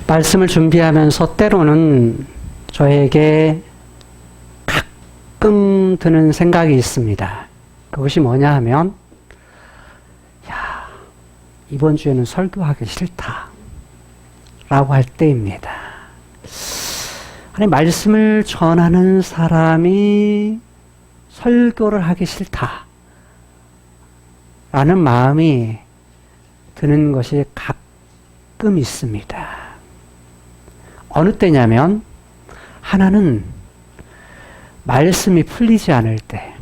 말씀을 준비하면서 때로는 저에게 가끔 드는 생각이 있습니다. 그것이 뭐냐 하면, 이번 주에는 설교하기 싫다 라고 할 때입니다. 아니, 말씀을 전하는 사람이 설교를 하기 싫다 라는 마음이 드는 것이 가끔 있습니다. 어느 때냐면, 하나는 말씀이 풀리지 않을 때,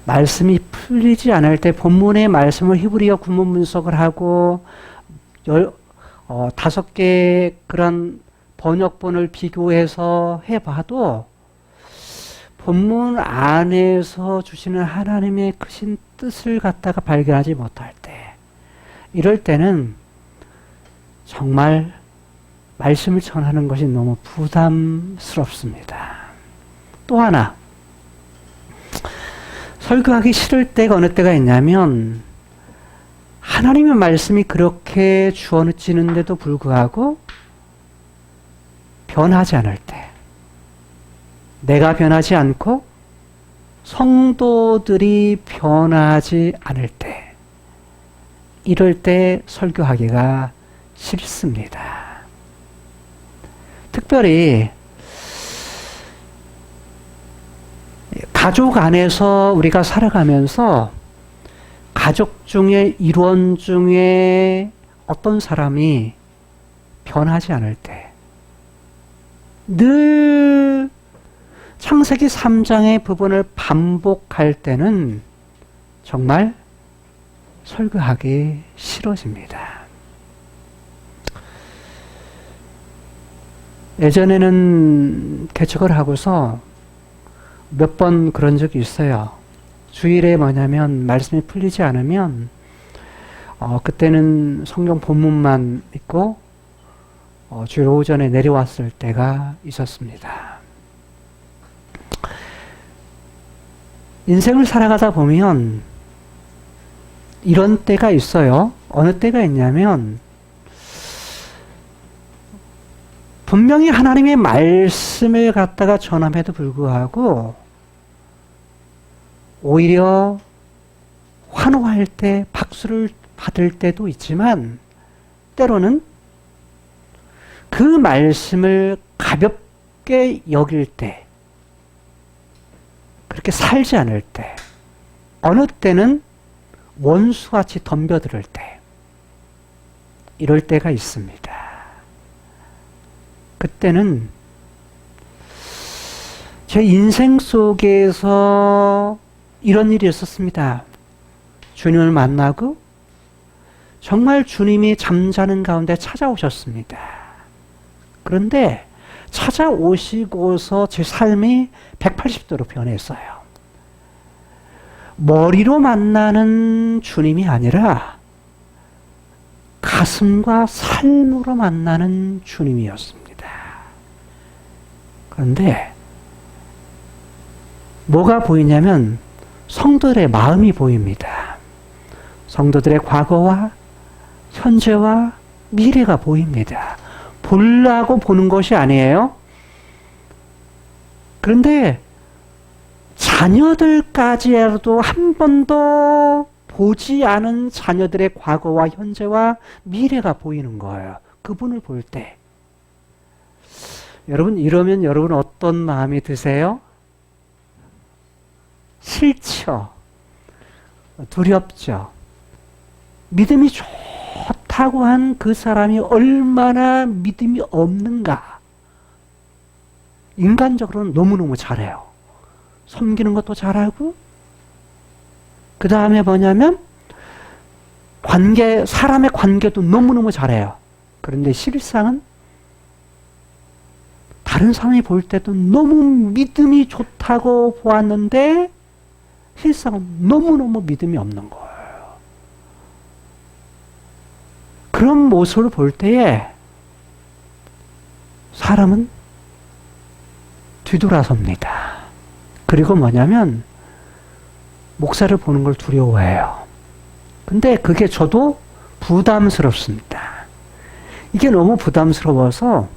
말씀이 풀리지 않을 때 본문의 말씀을 히브리어 구문 분석을 하고 5개의 그런 번역본을 비교해서 해봐도 본문 안에서 주시는 하나님의 크신 뜻을 갖다가 발견하지 못할 때, 이럴 때는 정말 말씀을 전하는 것이 너무 부담스럽습니다. 또 하나, 설교하기 싫을 때가 어느 때가 있냐면, 하나님의 말씀이 그렇게 주어지는데도 불구하고 변하지 않을 때, 내가 변하지 않고 성도들이 변하지 않을 때, 이럴 때 설교하기가 싫습니다. 특별히 가족 안에서 우리가 살아가면서 가족 중에 일원 중에 어떤 사람이 변하지 않을 때, 늘 창세기 3장의 부분을 반복할 때는 정말 설교하기 싫어집니다. 예전에는 개척을 하고서 몇 번 그런 적이 있어요. 주일에 뭐냐면 말씀이 풀리지 않으면 그때는 성경 본문만 읽고 주일 오전에 내려왔을 때가 있었습니다. 인생을 살아가다 보면 이런 때가 있어요. 어느 때가 있냐면, 분명히 하나님의 말씀을 갖다가 전함에도 불구하고 오히려 환호할 때, 박수를 받을 때도 있지만, 때로는 그 말씀을 가볍게 여길 때, 그렇게 살지 않을 때, 어느 때는 원수같이 덤벼들을 때, 이럴 때가 있습니다. 그때는 제 인생 속에서 이런 일이 있었습니다. 주님을 만나고 정말 주님이 잠자는 가운데 찾아오셨습니다. 그런데 찾아오시고서 제 삶이 180도로 변했어요. 머리로 만나는 주님이 아니라 가슴과 삶으로 만나는 주님이었습니다. 그런데 뭐가 보이냐면 성도들의 마음이 보입니다. 성도들의 과거와 현재와 미래가 보입니다. 보려고 보는 것이 아니에요. 그런데 자녀들까지라도 한 번도 보지 않은 자녀들의 과거와 현재와 미래가 보이는 거예요. 그분을 볼 때. 여러분, 이러면 여러분 어떤 마음이 드세요? 싫죠. 두렵죠. 믿음이 좋다고 한 그 사람이 얼마나 믿음이 없는가. 인간적으로는 너무너무 잘해요. 섬기는 것도 잘하고, 그 다음에 뭐냐면 사람의 관계도 너무너무 잘해요. 그런데 실상은 다른 사람이 볼 때도 너무 믿음이 좋다고 보았는데 실상은 너무너무 믿음이 없는 거예요. 그런 모습을 볼 때에 사람은 뒤돌아섭니다. 그리고 뭐냐면 목사를 보는 걸 두려워해요. 근데 그게 저도 부담스럽습니다. 이게 너무 부담스러워서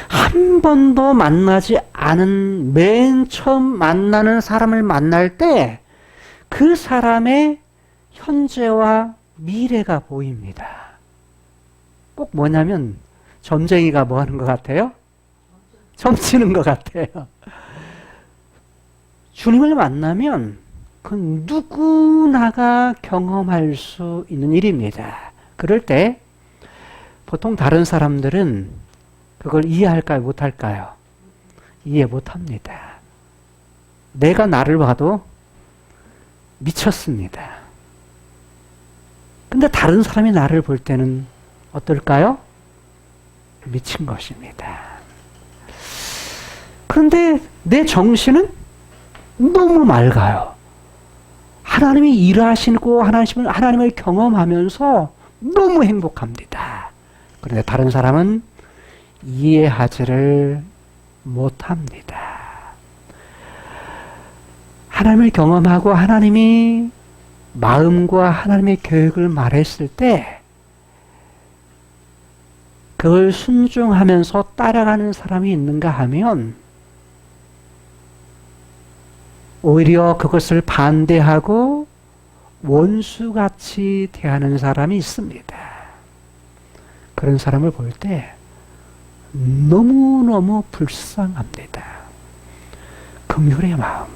한 번도 만나지 않은 맨 처음 만나는 사람을 만날 때 그 사람의 현재와 미래가 보입니다. 꼭 뭐냐면 점쟁이가 뭐 하는 것 같아요? 점치는 것 같아요. 주님을 만나면 그 누구나가 경험할 수 있는 일입니다. 그럴 때 보통 다른 사람들은 그걸 이해할까요? 못할까요? 이해 못합니다. 내가 나를 봐도 미쳤습니다. 근데 다른 사람이 나를 볼 때는 어떨까요? 미친 것입니다. 그런데 내 정신은 너무 맑아요. 하나님이 일하시고 하나님을 경험하면서 너무 행복합니다. 그런데 다른 사람은 이해하지를 못합니다. 하나님을 경험하고 하나님이 마음과 하나님의 계획을 말했을 때 그걸 순종하면서 따라가는 사람이 있는가 하면 오히려 그것을 반대하고 원수같이 대하는 사람이 있습니다. 그런 사람을 볼 때 너무너무 불쌍합니다. 긍휼의 마음.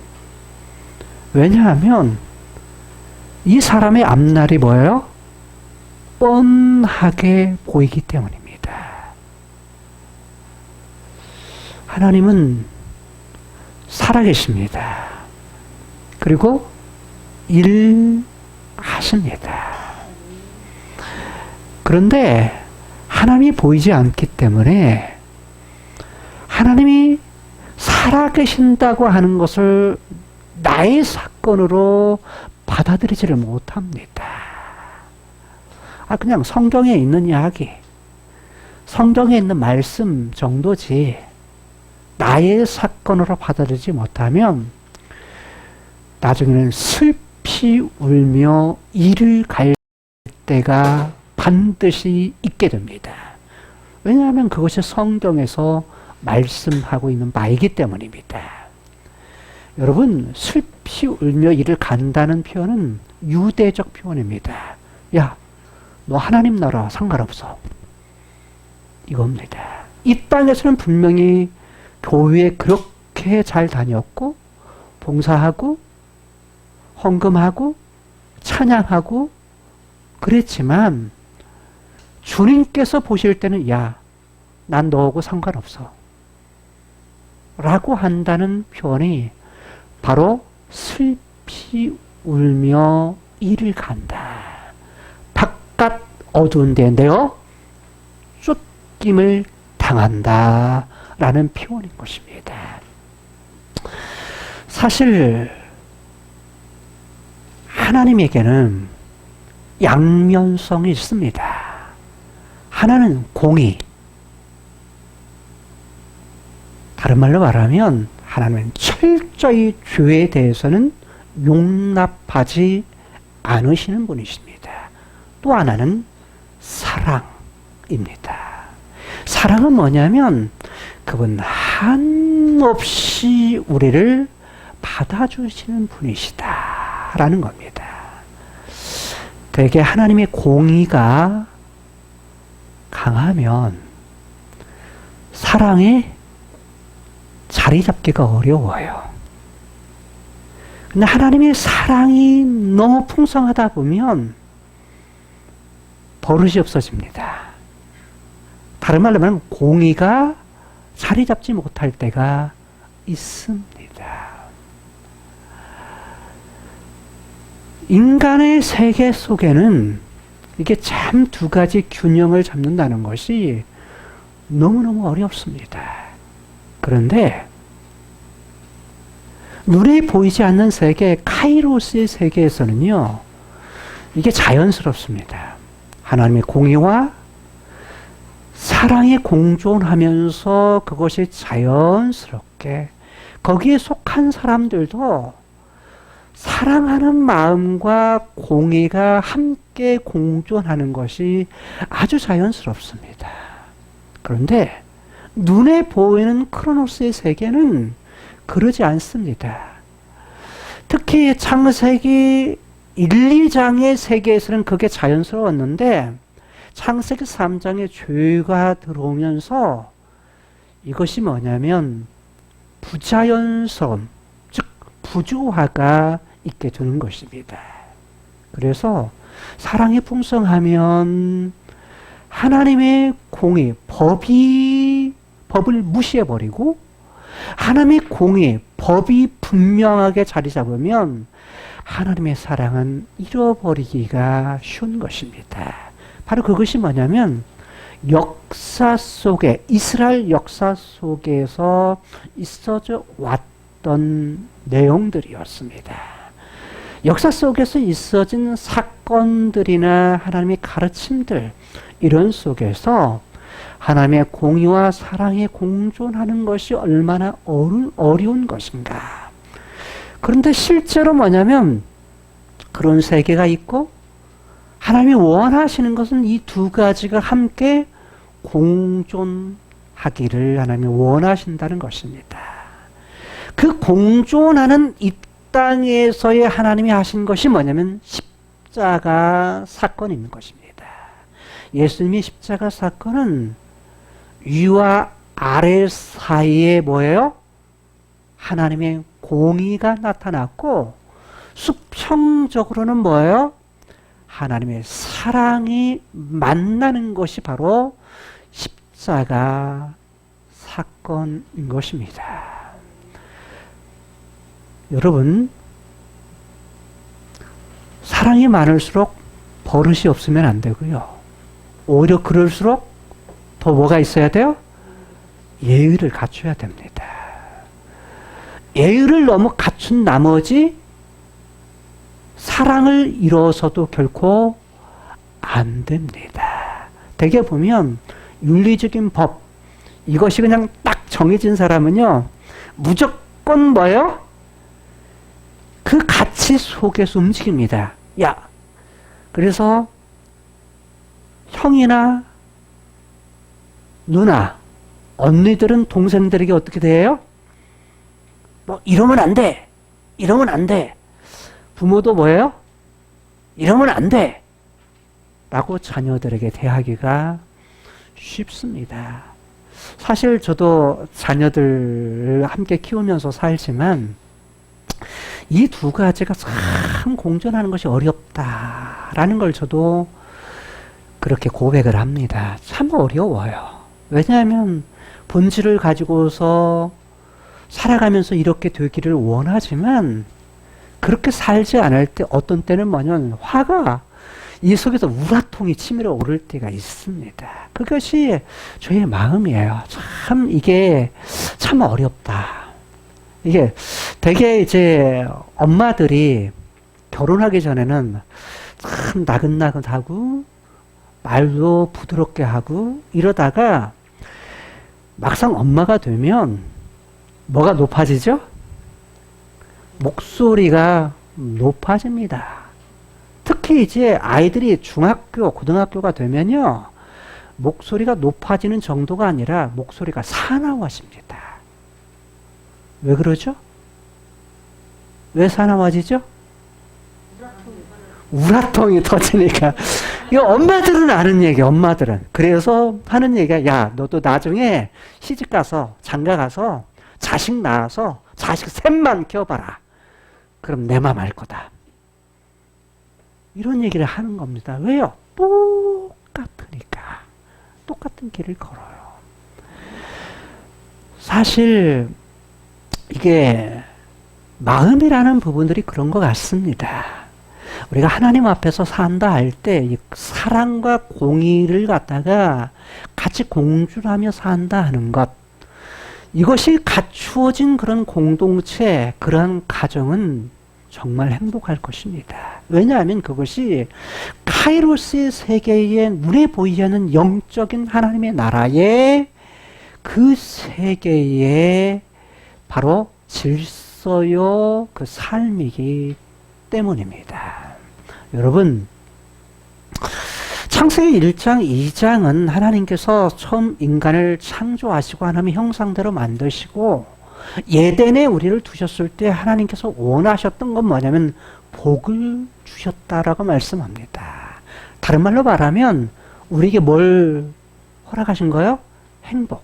왜냐하면 이 사람의 앞날이 뭐예요? 뻔하게 보이기 때문입니다. 하나님은 살아계십니다. 그리고 일하십니다. 그런데 하나님이 보이지 않기 때문에 하나님이 살아계신다고 하는 것을 나의 사건으로 받아들이지를 못합니다. 그냥 성경에 있는 이야기, 성경에 있는 말씀 정도지 나의 사건으로 받아들이지 못하면 나중에는 슬피 울며 이를 갈 때가 반드시 있게 됩니다. 왜냐하면 그것이 성경에서 말씀하고 있는 바이기 때문입니다. 여러분, 슬피 울며 이를 간다는 표현은 유대적 표현입니다. 야, 너 하나님 나라 상관없어. 이겁니다. 이 땅에서는 분명히 교회에 그렇게 잘 다녔고 봉사하고 헌금하고 찬양하고 그랬지만 주님께서 보실 때는 야, 난 너하고 상관없어 라고 한다는 표현이 바로 슬피 울며 이를 간다. 바깥 어두운 데 내어 쫓김을 당한다 라는 표현인 것입니다. 사실 하나님에게는 양면성이 있습니다. 하나는 공의, 다른 말로 말하면 하나님은 철저히 죄에 대해서는 용납하지 않으시는 분이십니다. 또 하나는 사랑입니다. 사랑은 뭐냐면 그분 한없이 우리를 받아주시는 분이시다 라는 겁니다. 되게 하나님의 공의가 강하면 사랑에 자리 잡기가 어려워요. 근데 하나님의 사랑이 너무 풍성하다 보면 버릇이 없어집니다. 다른 말로 말하면 공의가 자리 잡지 못할 때가 있습니다. 인간의 세계 속에는 이게 참 두 가지 균형을 잡는다는 것이 너무너무 어렵습니다. 그런데 눈에 보이지 않는 세계, 카이로스의 세계에서는요, 이게 자연스럽습니다. 하나님의 공의와 사랑에 공존하면서 그것이 자연스럽게 거기에 속한 사람들도 사랑하는 마음과 공의가 함께 공존하는 것이 아주 자연스럽습니다. 그런데 눈에 보이는 크로노스의 세계는 그러지 않습니다. 특히 창세기 1, 2장의 세계에서는 그게 자연스러웠는데 창세기 3장에 죄가 들어오면서 이것이 뭐냐면 부자연스러움, 즉 부조화가 있게 되는 것입니다. 그래서 사랑이 풍성하면 하나님의 공의, 법을 무시해버리고 하나님의 공의, 법이 분명하게 자리 잡으면 하나님의 사랑은 잃어버리기가 쉬운 것입니다. 바로 그것이 뭐냐면 역사 속에, 이스라엘 역사 속에서 있어져 왔던 내용들이었습니다. 역사 속에서 있어진 사건들이나 하나님의 가르침들, 이런 속에서 하나님의 공의와 사랑이 공존하는 것이 얼마나 어려운 것인가. 그런데 실제로 뭐냐면 그런 세계가 있고 하나님이 원하시는 것은 이 두 가지가 함께 공존하기를 하나님이 원하신다는 것입니다. 그 공존하는 이 땅에서의 하나님이 하신 것이 뭐냐면 십자가 사건인 것입니다. 예수님의 십자가 사건은 위와 아래 사이에 뭐예요? 하나님의 공의가 나타났고 수평적으로는 뭐예요? 하나님의 사랑이 만나는 것이 바로 십자가 사건인 것입니다. 여러분, 사랑이 많을수록 버릇이 없으면 안 되고요. 오히려 그럴수록 더 뭐가 있어야 돼요? 예의를 갖춰야 됩니다. 예의를 너무 갖춘 나머지 사랑을 잃어서도 결코 안 됩니다. 대개 보면 윤리적인 법, 이것이 그냥 딱 정해진 사람은요, 무조건 뭐예요? 그 가치 속에서 움직입니다. 야, 그래서 형이나 누나, 언니들은 동생들에게 어떻게 대해요? 뭐 이러면 안 돼. 이러면 안 돼. 부모도 뭐예요? 이러면 안 돼. 라고 자녀들에게 대하기가 쉽습니다. 사실 저도 자녀들을 함께 키우면서 살지만 이 두 가지가 참 공존하는 것이 어렵다라는 걸 저도 그렇게 고백을 합니다. 참 어려워요. 왜냐하면 본질을 가지고서 살아가면서 이렇게 되기를 원하지만 그렇게 살지 않을 때 어떤 때는 뭐냐면 화가 이 속에서 우라통이 치밀어 오를 때가 있습니다. 그것이 저의 마음이에요. 참 이게 참 어렵다. 이게 되게 이제 엄마들이 결혼하기 전에는 참 나긋나긋하고 말도 부드럽게 하고 이러다가 막상 엄마가 되면 뭐가 높아지죠? 목소리가 높아집니다. 특히 이제 아이들이 중학교, 고등학교가 되면요, 목소리가 높아지는 정도가 아니라 목소리가 사나워집니다. 왜 그러죠? 왜 사나워지죠? 우라통이 터지니까. 이거 엄마들은 아는 얘기, 엄마들은. 그래서 하는 얘기가, 야, 너도 나중에 시집 가서, 장가 가서, 자식 낳아서, 자식 셋만 키워봐라. 그럼 내 맘 알 거다. 이런 얘기를 하는 겁니다. 왜요? 똑같으니까. 똑같은 길을 걸어요. 사실, 이게, 마음이라는 부분들이 그런 것 같습니다. 우리가 하나님 앞에서 산다 할 때 이 사랑과 공의를 갖다가 같이 공존하며 산다 하는 것, 이것이 갖추어진 그런 공동체, 그런 가정은 정말 행복할 것입니다. 왜냐하면 그것이 카이로스의 세계에 눈에 보이지 않는 영적인 하나님의 나라의 그 세계에 바로 질서요 그 삶이기 때문입니다. 여러분, 창세기 1장, 2장은 하나님께서 처음 인간을 창조하시고 하나님의 형상대로 만드시고 예덴에 우리를 두셨을 때 하나님께서 원하셨던 건 뭐냐면 복을 주셨다라고 말씀합니다. 다른 말로 말하면 우리에게 뭘 허락하신 거예요? 행복.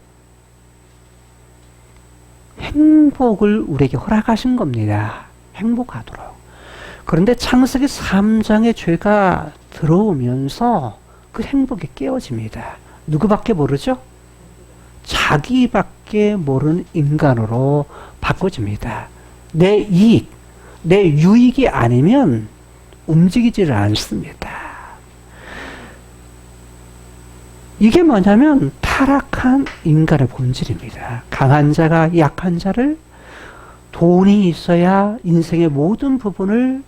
행복을 우리에게 허락하신 겁니다. 행복하도록. 그런데 창세기 3장에 죄가 들어오면서 그 행복이 깨어집니다. 누구밖에 모르죠? 자기밖에 모르는 인간으로 바꿔집니다. 내 이익, 내 유익이 아니면 움직이지를 않습니다. 이게 뭐냐면 타락한 인간의 본질입니다. 강한 자가 약한 자를 돈이 있어야 인생의 모든 부분을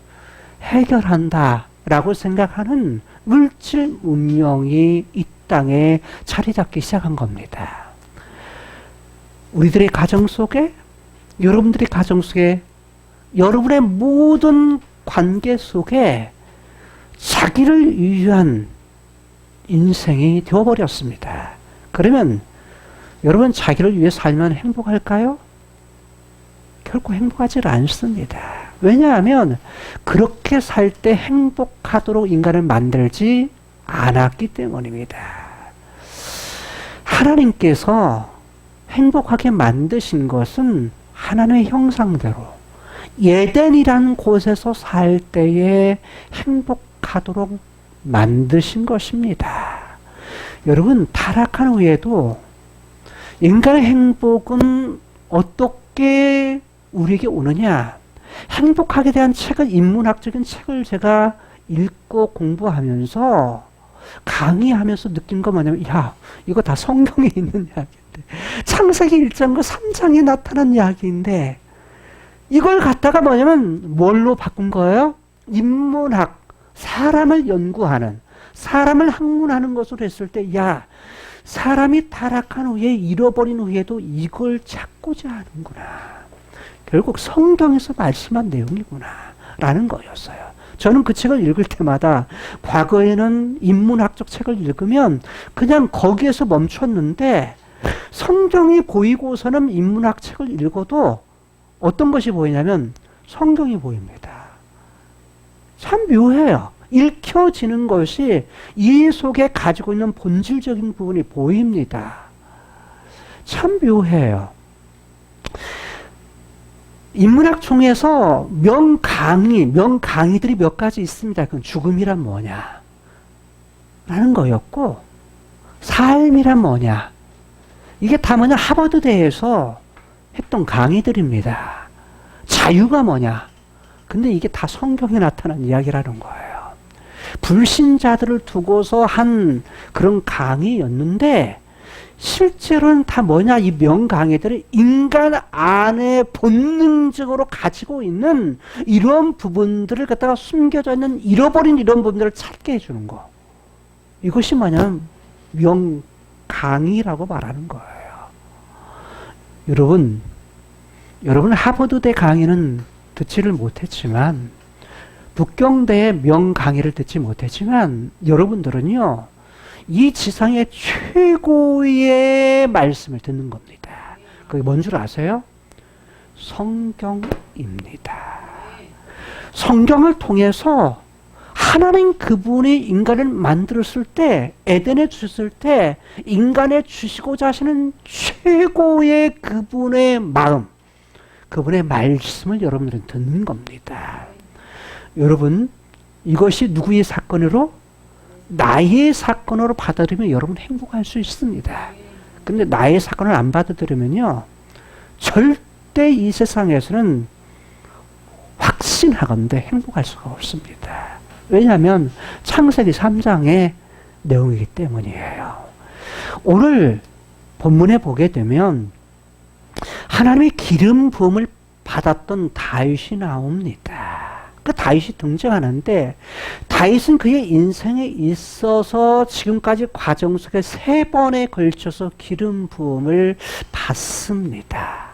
해결한다라고 생각하는 물질 문명이 이 땅에 자리 잡기 시작한 겁니다. 우리들의 가정 속에, 여러분들의 가정 속에, 여러분의 모든 관계 속에 자기를 위한 인생이 되어버렸습니다. 그러면 여러분 자기를 위해 살면 행복할까요? 결코 행복하지 않습니다. 왜냐하면 그렇게 살 때 행복하도록 인간을 만들지 않았기 때문입니다. 하나님께서 행복하게 만드신 것은 하나님의 형상대로 예덴이라는 곳에서 살 때에 행복하도록 만드신 것입니다. 여러분, 타락한 후에도 인간의 행복은 어떻게 우리에게 오느냐? 행복하게 대한 책을, 인문학적인 책을 제가 읽고 공부하면서 강의하면서 느낀 거 뭐냐면, 야, 이거 다 성경에 있는 이야기인데, 창세기 1장과 3장에 나타난 이야기인데, 이걸 갖다가 뭐냐면 뭘로 바꾼 거예요? 인문학, 사람을 연구하는, 사람을 학문하는 것으로 했을 때, 야, 사람이 타락한 후에, 잃어버린 후에도 이걸 찾고자 하는구나. 결국 성경에서 말씀한 내용이구나 라는 거였어요. 저는 그 책을 읽을 때마다 과거에는 인문학적 책을 읽으면 그냥 거기에서 멈췄는데 성경이 보이고서는 인문학 책을 읽어도 어떤 것이 보이냐면 성경이 보입니다. 참 묘해요. 읽혀지는 것이 이 속에 가지고 있는 본질적인 부분이 보입니다. 참 묘해요. 인문학 중에서 명강의들이 몇 가지 있습니다. 그건 죽음이란 뭐냐? 라는 거였고, 삶이란 뭐냐? 이게 다 뭐냐? 하버드대에서 했던 강의들입니다. 자유가 뭐냐? 근데 이게 다 성경에 나타난 이야기라는 거예요. 불신자들을 두고서 한 그런 강의였는데, 실제로는 다 뭐냐? 이 명강의들은 인간 안에 본능적으로 가지고 있는 이런 부분들을 갖다가 숨겨져 있는 잃어버린 이런 부분들을 찾게 해주는 거. 이것이 뭐냐면 명강의라고 말하는 거예요. 여러분 하버드대 강의는 듣지를 못했지만, 북경대의 명강의를 듣지 못했지만, 여러분들은요, 이 지상의 최고의 말씀을 듣는 겁니다. 그게 뭔 줄 아세요? 성경입니다. 성경을 통해서 하나님 그분이 인간을 만들었을 때, 에덴에 주셨을 때 인간에 주시고자 하시는 최고의 그분의 마음, 그분의 말씀을 여러분들은 듣는 겁니다. 여러분, 이것이 누구의 사건으로? 나의 사건으로 받아들이면 여러분 행복할 수 있습니다. 근데 나의 사건을 안 받아들이면요, 절대 이 세상에서는 확신하건대 행복할 수가 없습니다. 왜냐하면 창세기 3장의 내용이기 때문이에요. 오늘 본문에 보게 되면 하나님의 기름 부음을 받았던 다윗이 나옵니다. 그 다윗이 등장하는데, 다윗은 그의 인생에 있어서 지금까지 과정 속에 3번에 걸쳐서 기름 부음을 받습니다.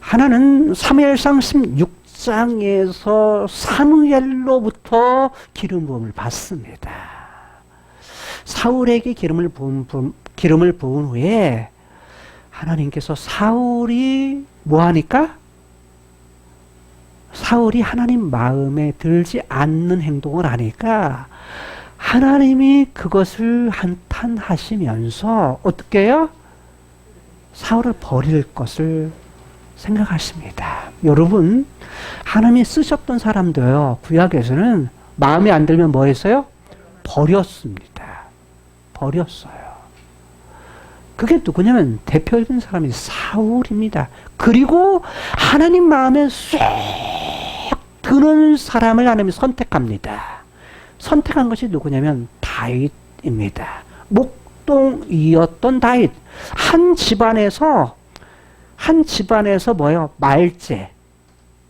하나는 사무엘상 16장 1장에서 사무엘로부터 기름 부음을 받습니다. 사울에게 기름을 부은 후에 하나님께서 사울이 뭐하니까? 사울이 하나님 마음에 들지 않는 행동을 하니까 하나님이 그것을 한탄하시면서 어떻게 해요? 사울을 버릴 것을 생각하십니다. 여러분, 하나님이 쓰셨던 사람도요, 구약에서는 마음에 안 들면 뭐 했어요? 버렸습니다. 버렸어요. 그게 누구냐면 대표적인 사람이 사울입니다. 그리고 하나님 마음에 쏙 드는 사람을 하나님이 선택합니다. 선택한 것이 누구냐면 다윗입니다. 목동이었던 다윗. 한 집안에서 뭐예요? 말제.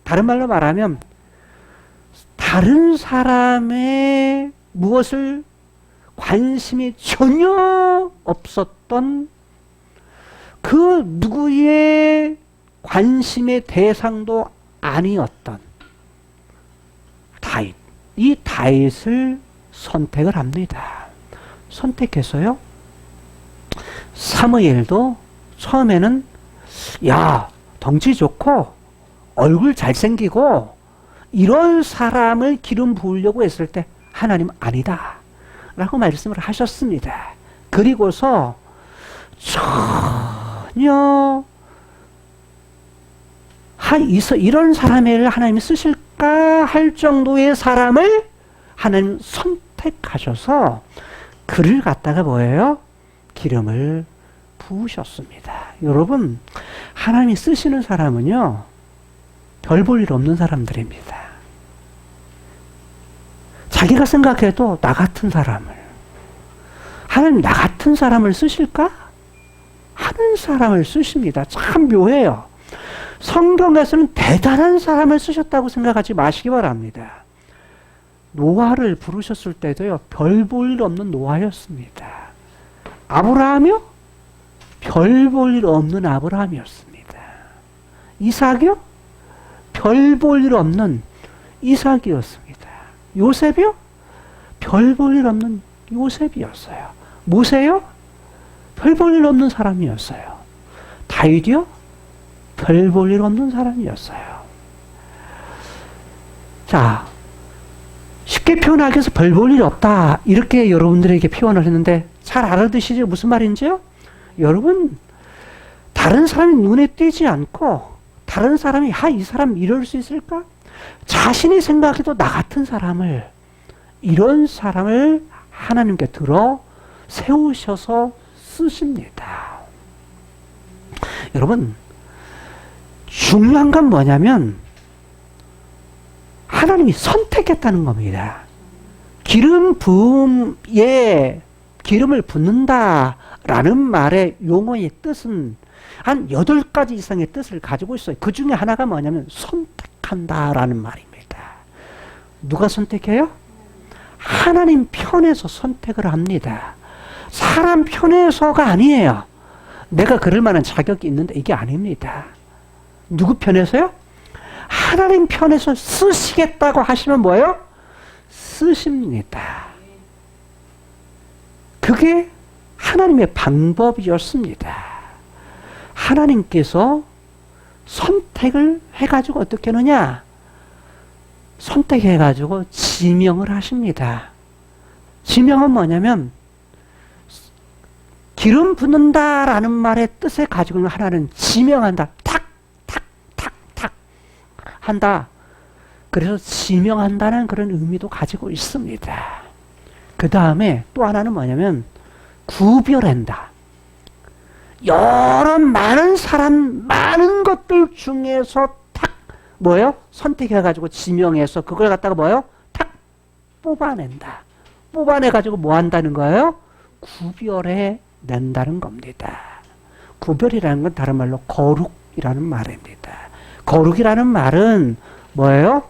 다른 말로 말하면 다른 사람의 무엇을 관심이 전혀 없었던 그 누구의 관심의 대상도 아니었던 다윗. 이 다윗을 선택을 합니다. 선택해서요. 사무엘도 처음에는 야, 덩치 좋고 얼굴 잘생기고 이런 사람을 기름 부으려고 했을 때 하나님 아니다 라고 말씀을 하셨습니다. 그리고서 전혀 이런 사람을 하나님이 쓰실까 할 정도의 사람을 하나님 선택하셔서 그를 갖다가 뭐예요? 기름을 부으셨습니다. 여러분, 하나님이 쓰시는 사람은요, 별 볼 일 없는 사람들입니다. 자기가 생각해도 나 같은 사람을, 하나님 나 같은 사람을 쓰실까? 하는 사람을 쓰십니다. 참 묘해요. 성경에서는 대단한 사람을 쓰셨다고 생각하지 마시기 바랍니다. 노아를 부르셨을 때도요, 별 볼 일 없는 노아였습니다. 아브라함이요? 별 볼 일 없는 아브라함이었습니다. 이삭이요? 별 볼 일 없는 이삭이었습니다. 요셉이요? 별 볼 일 없는 요셉이었어요. 모세요? 별 볼 일 없는 사람이었어요. 다윗이요? 별 볼 일 없는 사람이었어요. 자, 쉽게 표현하기 위해서 별 볼 일 없다 이렇게 여러분들에게 표현을 했는데 잘 알아듣시죠? 무슨 말인지요? 여러분, 다른 사람이 눈에 띄지 않고 다른 사람이 이 사람 이럴 수 있을까? 자신이 생각해도 나 같은 사람을, 이런 사람을 하나님께 들어 세우셔서 쓰십니다. 여러분, 중요한 건 뭐냐면 하나님이 선택했다는 겁니다. 기름 부음에 기름을 붓는다라는 말의 용어의 뜻은 한 8가지 이상의 뜻을 가지고 있어요. 그 중에 하나가 뭐냐면 선택한다라는 말입니다. 누가 선택해요? 하나님 편에서 선택을 합니다. 사람 편에서가 아니에요. 내가 그럴 만한 자격이 있는데 이게 아닙니다. 누구 편에서요? 하나님 편에서 쓰시겠다고 하시면 뭐예요? 쓰십니다. 그게 하나님의 방법이었습니다. 하나님께서 선택을 해가지고 어떻게 하느냐? 선택해가지고 지명을 하십니다. 지명은 뭐냐면 기름 붓는다라는 말의 뜻을 가지고 있는 하나는 지명한다. 탁, 탁, 탁, 탁 한다. 그래서 지명한다는 그런 의미도 가지고 있습니다. 그 다음에 또 하나는 뭐냐면 구별한다. 여러 많은 사람, 많은 것들 중에서 탁 뭐예요? 선택해가지고 지명해서 그걸 갖다가 뭐예요? 탁 뽑아낸다. 뽑아내가지고 뭐 한다는 거예요? 구별해 낸다는 겁니다. 구별이라는 건 다른 말로 거룩이라는 말입니다. 거룩이라는 말은 뭐예요?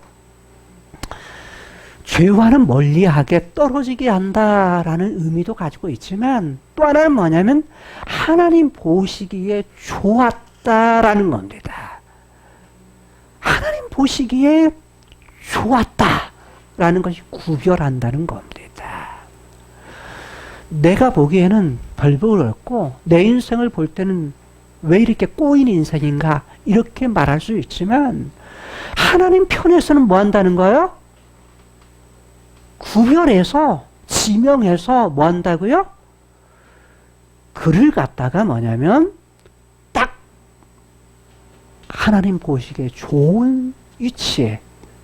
죄와는 멀리하게 떨어지게 한다라는 의미도 가지고 있지만 또 하나는 뭐냐면 하나님 보시기에 좋았다라는 겁니다. 하나님 보시기에 좋았다라는 것이 구별한다는 겁니다. 내가 보기에는 별볼없고 내 인생을 볼 때는 왜 이렇게 꼬인 인생인가 이렇게 말할 수 있지만 하나님 편에서는 뭐 한다는 거예요? 구별해서 지명해서 뭐 한다고요? 그를 갖다가 뭐냐면 딱 하나님 보시기에 좋은 위치에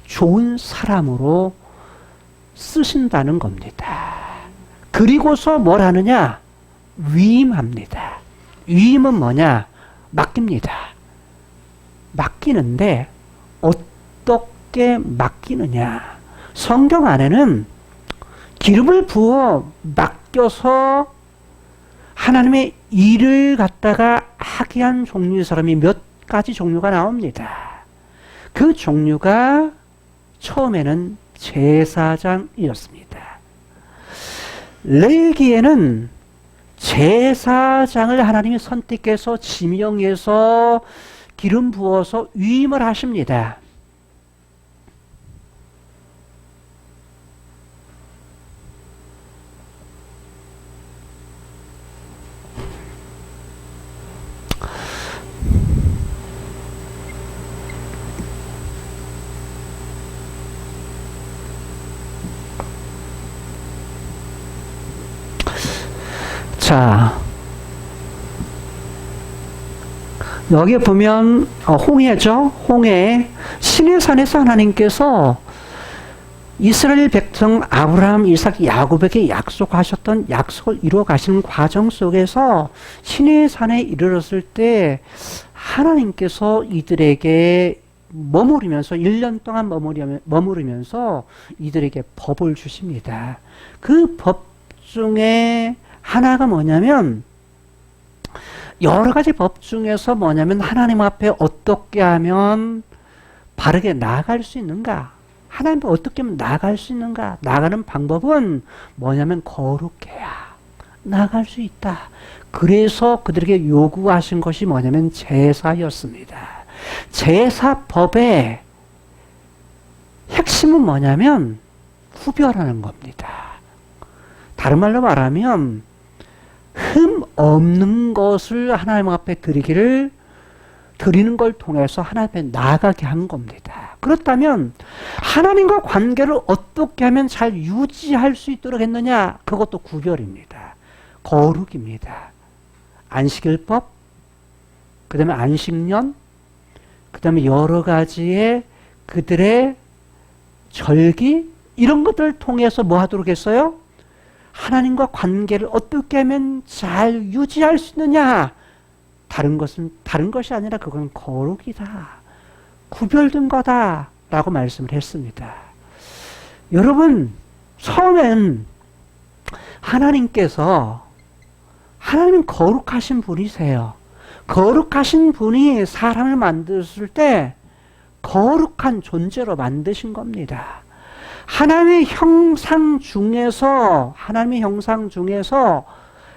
좋은 사람으로 쓰신다는 겁니다. 그리고서 뭘 하느냐? 위임합니다. 위임은 뭐냐? 맡깁니다. 맡기는데 어떻게 맡기느냐? 성경 안에는 기름을 부어 맡겨서 하나님의 일을 갖다가 하게 한 종류의 사람이 몇 가지 종류가 나옵니다. 그 종류가 처음에는 제사장이었습니다. 레위기에는 제사장을 하나님이 선택해서 지명해서 기름 부어서 위임을 하십니다. 자, 여기 보면 홍해죠. 홍해. 시내산에서 하나님께서 이스라엘 백성 아브라함, 이삭, 야곱에게 약속하셨던 약속을 이루어 가시는 과정 속에서 시내산에 이르렀을 때 하나님께서 이들에게 머무르면서 1년 동안 머무르면서 이들에게 법을 주십니다. 그 법 중에 하나가 뭐냐면 여러 가지 법 중에서 뭐냐면 하나님 앞에 어떻게 하면 바르게 나아갈 수 있는가? 하나님 앞에 어떻게 하면 나아갈 수 있는가? 나가는 방법은 뭐냐면 거룩해야 나아갈 수 있다. 그래서 그들에게 요구하신 것이 뭐냐면 제사였습니다. 제사법의 핵심은 뭐냐면 구별하는 겁니다. 다른 말로 말하면 흠 없는 것을 하나님 앞에 드리는 걸 통해서 하나님 앞에 나아가게 한 겁니다. 그렇다면 하나님과 관계를 어떻게 하면 잘 유지할 수 있도록 했느냐? 그것도 구별입니다. 거룩입니다. 안식일법, 그 다음에 안식년, 그 다음에 여러 가지의 그들의 절기 이런 것들을 통해서 뭐 하도록 했어요? 하나님과 관계를 어떻게 하면 잘 유지할 수 있느냐? 다른 것이 아니라 그건 거룩이다. 구별된 거다. 라고 말씀을 했습니다. 여러분, 처음엔 하나님은 거룩하신 분이세요. 거룩하신 분이 사람을 만드실 때 거룩한 존재로 만드신 겁니다. 하나님의 형상 중에서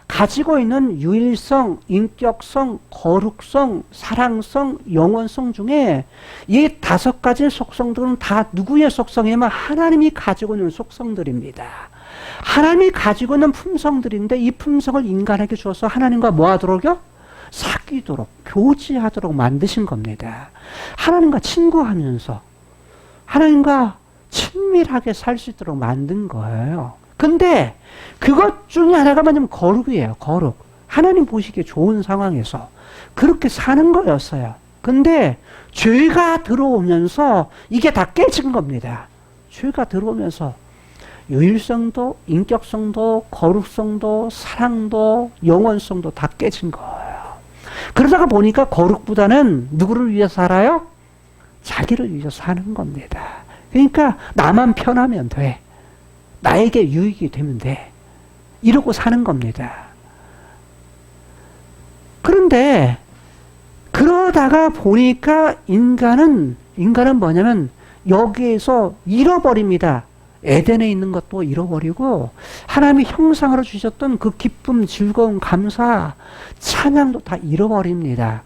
가지고 있는 유일성, 인격성, 거룩성, 사랑성, 영원성 중에 이 5가지 속성들은 다 누구의 속성이냐면 하나님이 가지고 있는 속성들입니다. 하나님이 가지고 있는 품성들인데 이 품성을 인간에게 줘서 하나님과 뭐 하도록요? 사귀도록, 교제하도록 만드신 겁니다. 하나님과 친구하면서 하나님과 친밀하게 살 수 있도록 만든 거예요. 근데 그것 중에 하나가 뭐냐면 거룩이에요. 거룩. 하나님 보시기에 좋은 상황에서 그렇게 사는 거였어요. 근데 죄가 들어오면서 이게 다 깨진 겁니다. 죄가 들어오면서 유일성도, 인격성도, 거룩성도, 사랑도, 영원성도 다 깨진 거예요. 그러다가 보니까 거룩보다는 누구를 위해서 살아요? 자기를 위해서 사는 겁니다. 그러니까 나만 편하면 돼. 나에게 유익이 되면 돼. 이러고 사는 겁니다. 그런데 그러다가 보니까 인간은 뭐냐면 여기에서 잃어버립니다. 에덴에 있는 것도 잃어버리고 하나님이 형상으로 주셨던 그 기쁨, 즐거움, 감사, 찬양도 다 잃어버립니다.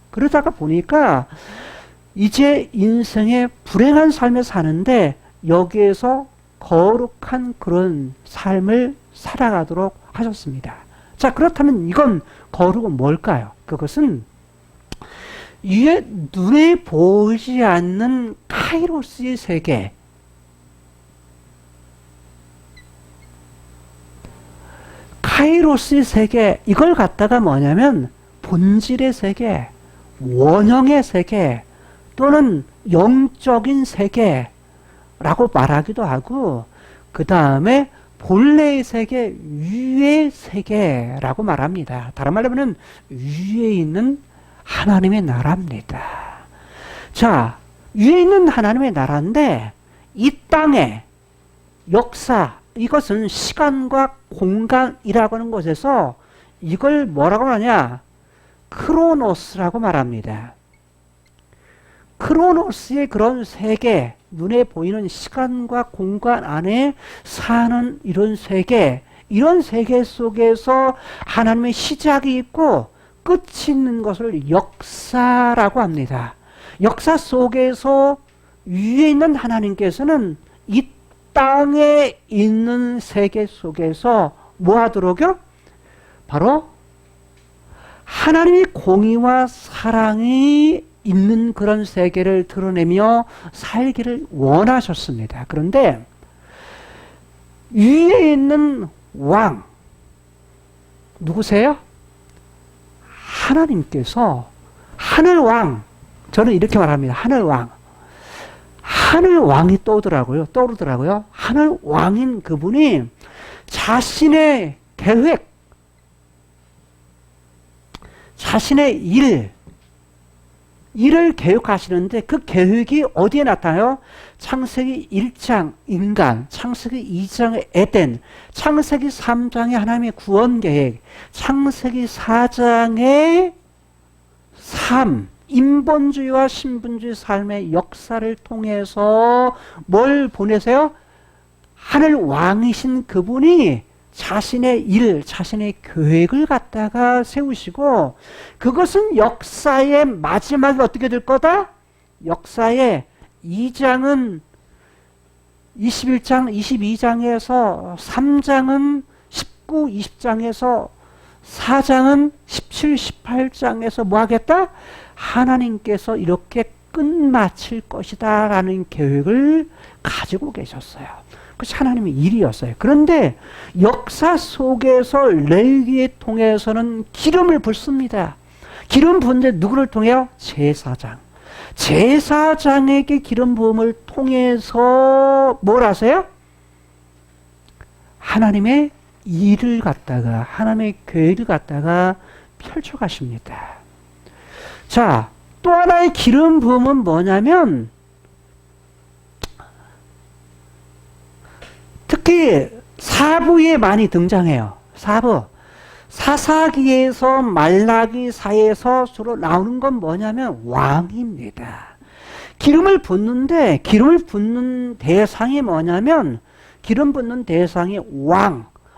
그러다가 보니까 이제 인생의 불행한 삶을 사는데 여기에서 거룩한 그런 삶을 살아가도록 하셨습니다. 자, 그렇다면 이건 거룩은 뭘까요? 그것은 위에 눈에 보이지 않는 카이로스의 세계, 카이로스의 세계, 이걸 갖다가 뭐냐면 본질의 세계, 원형의 세계 또는 영적인 세계라고 말하기도 하고, 그 다음에 본래의 세계, 위의 세계라고 말합니다. 다른 말로 하면 위에 있는 하나님의 나라입니다. 자, 위에 있는 하나님의 나라인데 이 땅의 역사, 이것은 시간과 공간이라고 하는 곳에서 이걸 뭐라고 하냐? 크로노스라고 말합니다. 크로노스의 그런 세계, 눈에 보이는 시간과 공간 안에 사는 이런 세계 속에서 하나님의 시작이 있고 끝이 있는 것을 역사라고 합니다. 역사 속에서 위에 있는 하나님께서는 이 땅에 있는 세계 속에서 뭐 하도록요? 바로 하나님의 공의와 사랑이 있는 그런 세계를 드러내며 살기를 원하셨습니다. 그런데 위에 있는 왕 누구세요? 하나님께서 하늘왕, 저는 이렇게 말합니다. 하늘왕이 떠오르더라고요. 하늘왕인 그분이 자신의 계획, 자신의 일을 계획하시는데 그 계획이 어디에 나타나요? 창세기 1장 인간, 창세기 2장의 에덴, 창세기 3장의 하나님의 구원 계획, 창세기 4장의 삶, 인본주의와 신분주의 삶의 역사를 통해서 뭘 보내세요? 하늘 왕이신 그분이 자신의 일, 자신의 계획을 갖다가 세우시고 그것은 역사의 마지막이 어떻게 될 거다? 역사의 2장은 21장, 22장에서 3장은 19, 20장에서 4장은 17, 18장에서 뭐 하겠다? 하나님께서 이렇게 끝마칠 것이다 라는 계획을 가지고 계셨어요. 그것이 하나님의 일이었어요. 그런데 역사 속에서 레위기에 통해서는 기름을 붓습니다. 기름 붓는데 누구를 통해요? 제사장. 제사장에게 기름 부음을 통해서 뭘 하세요? 하나님의 일을 갖다가, 하나님의 계획을 갖다가 펼쳐가십니다. 자, 또 하나의 기름 부음은 뭐냐면 특히 사부에 많이 등장해요. 사부. 사사기에서 말라기 사이에서 주로 나오는 건 뭐냐면 왕입니다. 기름을 붓는데 기름을 붓는 대상이 뭐냐면 기름 붓는 대상이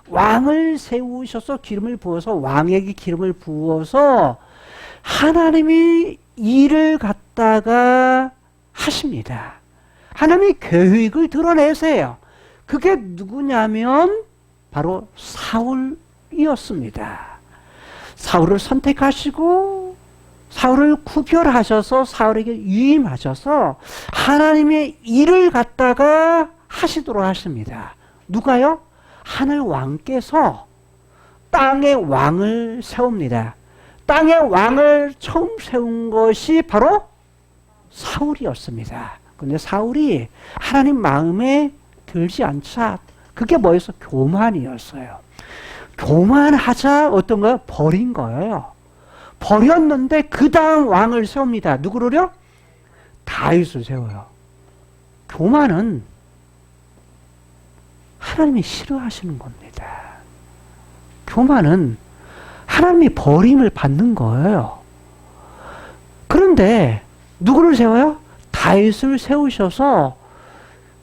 왕을 세우셔서 기름을 부어서 왕에게 기름을 부어서 하나님이 일을 갖다가 하십니다. 하나님이 계획을 드러내세요. 그게 누구냐면 바로 사울이었습니다. 사울을 선택하시고 사울을 구별하셔서 사울에게 위임하셔서 하나님의 일을 갖다가 하시도록 하십니다. 누가요? 하늘 왕께서 땅의 왕을 세웁니다. 땅의 왕을 처음 세운 것이 바로 사울이었습니다. 그런데 사울이 하나님 마음에 들지 않자 그게 뭐였어? 교만이었어요. 교만하자 어떤 거요? 버린 거예요. 버렸는데 그 다음 왕을 세웁니다. 누구를요? 다윗을 세워요. 교만은 하나님이 싫어하시는 겁니다. 교만은 하나님이 버림을 받는 거예요. 그런데 누구를 세워요? 다윗을 세우셔서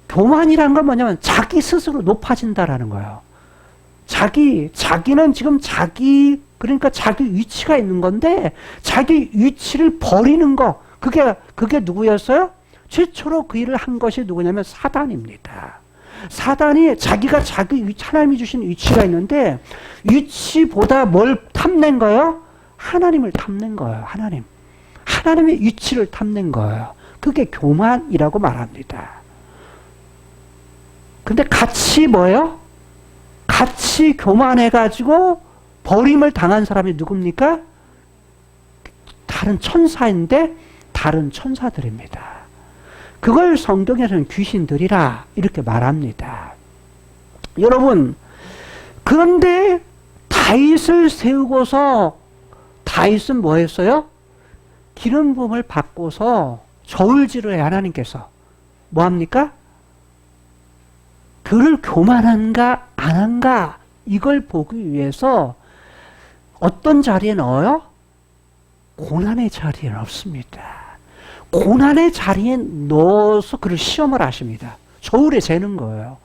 교만이란 건 뭐냐면 자기 스스로 높아진다라는 거예요. 자기는 지금 그러니까 자기 위치가 있는 건데 자기 위치를 버리는 거, 그게 누구였어요? 최초로 그 일을 한 것이 누구냐면 사단입니다. 사단이 자기가 하나님이 주신 위치가 있는데 위치보다 뭘 탐낸 거예요? 하나님을 탐낸 거예요. 하나님의 위치를 탐낸 거예요. 그게 교만이라고 말합니다. 근데 같이 뭐예요? 같이 교만해가지고 버림을 당한 사람이 누굽니까? 다른 천사인데 다른 천사들입니다. 그걸 성경에서는 귀신들이라 이렇게 말합니다. 여러분, 그런데 다윗을 세우고서 다윗은 뭐 했어요? 기름 부음을 받고서 저울질을 하나님께서 뭐 합니까? 그를 교만한가 안 한가 이걸 보기 위해서 어떤 자리에 넣어요? 고난의 자리에 넣습니다. 고난의 자리에 넣어서 그를 시험을 하십니다. 저울에 재는 거예요.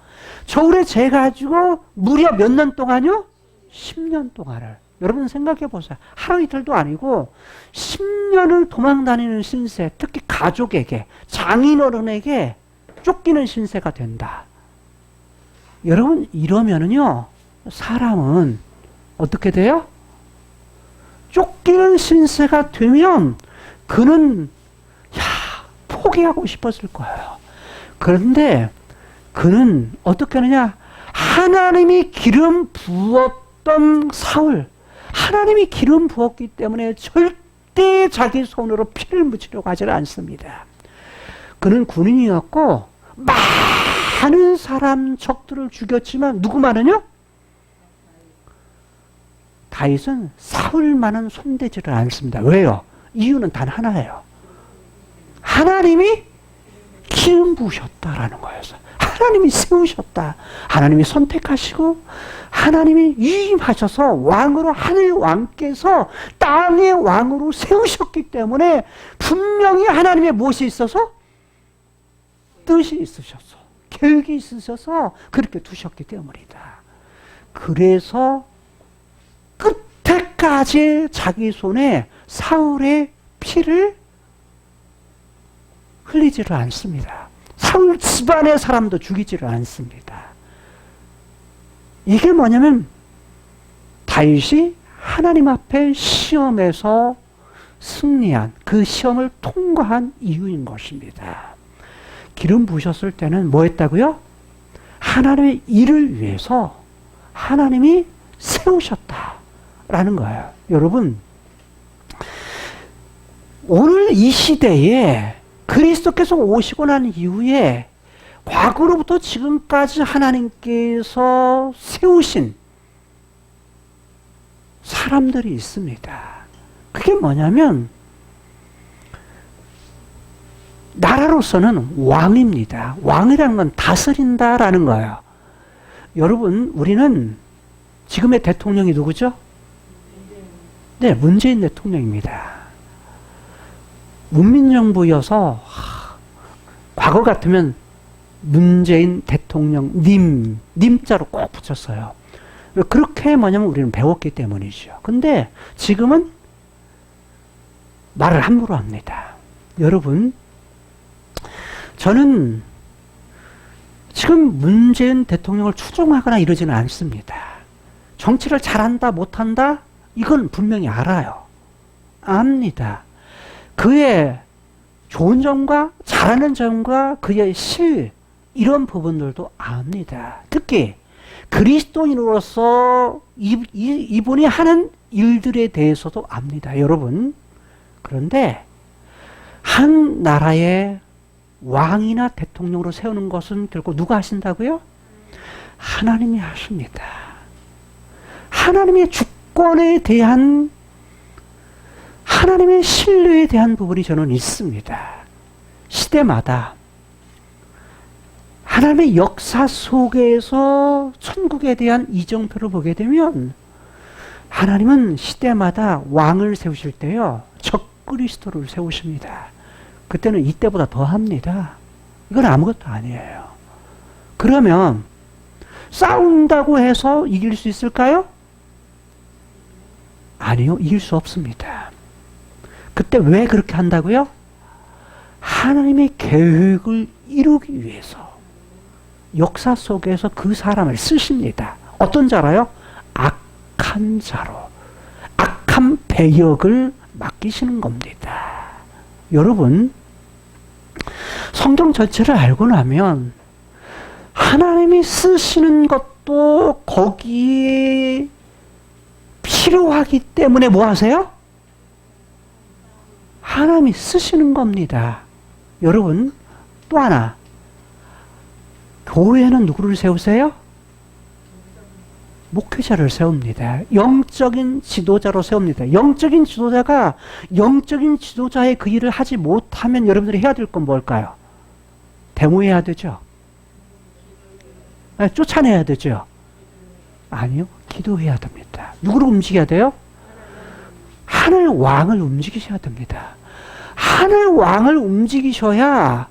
저울에 재가지고 무려 몇 년 동안요? 10년 동안을. 여러분 생각해 보세요. 하루 이틀도 아니고 10년을 도망다니는 신세, 특히 가족에게, 장인어른에게 쫓기는 신세가 된다. 여러분 이러면은요, 사람은 어떻게 돼요? 쫓기는 신세가 되면 그는 포기하고 싶었을 거예요. 그런데 그는 어떻게 하느냐? 하나님이 기름 부었던 사울, 하나님이 기름 부었기 때문에 절대 자기 손으로 피를 묻히려고 하지 않습니다. 그는 군인이었고 많은 사람 적들을 죽였지만 누구만은요? 다윗은 사울만은 손대지를 않습니다. 왜요? 이유는 단 하나예요. 하나님이 기름 부으셨다라는 거였어요. 하나님이 세우셨다. 하나님이 선택하시고 하나님이 위임하셔서 왕으로, 하늘 왕께서 땅의 왕으로 세우셨기 때문에 분명히 하나님의 무엇이 있어서? 뜻이 있으셔서, 계획이 있으셔서 그렇게 두셨기 때문이다. 그래서 끝에까지 자기 손에 사울의 피를 흘리지를 않습니다. 사울 집안의 사람도 죽이지를 않습니다. 이게 뭐냐면 다윗이 하나님 앞에 시험에서 승리한, 그 시험을 통과한 이유인 것입니다. 기름 부으셨을 때는 뭐 했다고요? 하나님의 일을 위해서 하나님이 세우셨다라는 거예요. 여러분, 오늘 이 시대에 그리스도께서 오시고 난 이후에 과거로부터 지금까지 하나님께서 세우신 사람들이 있습니다. 그게 뭐냐면 나라로서는 왕입니다. 왕이라는 건 다스린다라는 거예요. 여러분, 우리는 지금의 대통령이 누구죠? 네, 문재인 대통령입니다. 문민정부여서 과거 같으면 문재인 대통령 님자로 꼭 붙였어요. 그렇게 뭐냐면 우리는 배웠기 때문이죠. 근데 지금은 말을 함부로 합니다. 여러분, 저는 지금 문재인 대통령을 추종하거나 이러지는 않습니다. 정치를 잘한다 못한다 이건 분명히 알아요. 압니다. 그의 좋은 점과 잘하는 점과 그의 이런 부분들도 압니다. 특히 그리스도인으로서 이분이 하는 일들에 대해서도 압니다. 여러분, 그런데 한 나라의 왕이나 대통령으로 세우는 것은 결국 누가 하신다고요? 하나님이 하십니다. 하나님의 주권에 대한, 하나님의 신뢰에 대한 부분이 저는 있습니다. 시대마다 하나님의 역사 속에서 천국에 대한 이정표를 보게 되면 하나님은 시대마다 왕을 세우실 때요, 적그리스도를 세우십니다. 그때는 이때보다 더 합니다. 이건 아무것도 아니에요. 그러면 싸운다고 해서 이길 수 있을까요? 아니요, 이길 수 없습니다. 그때 왜 그렇게 한다고요? 하나님의 계획을 이루기 위해서 역사 속에서 그 사람을 쓰십니다. 어떤 자라요? 악한 자로. 악한 배역을 맡기시는 겁니다. 여러분, 성경 전체를 알고 나면 하나님이 쓰시는 것도 거기에 필요하기 때문에 뭐 하세요? 하나님이 쓰시는 겁니다. 여러분, 또 하나. 교회는 누구를 세우세요? 목회자를 세웁니다. 영적인 지도자로 세웁니다. 영적인 지도자가 영적인 지도자의 그 일을 하지 못하면 여러분들이 해야 될 건 뭘까요? 데모해야 되죠. 쫓아내야 되죠. 아니요. 기도해야 됩니다. 누구를 움직여야 돼요? 하늘 왕을 움직이셔야 됩니다. 하늘 왕을 움직이셔야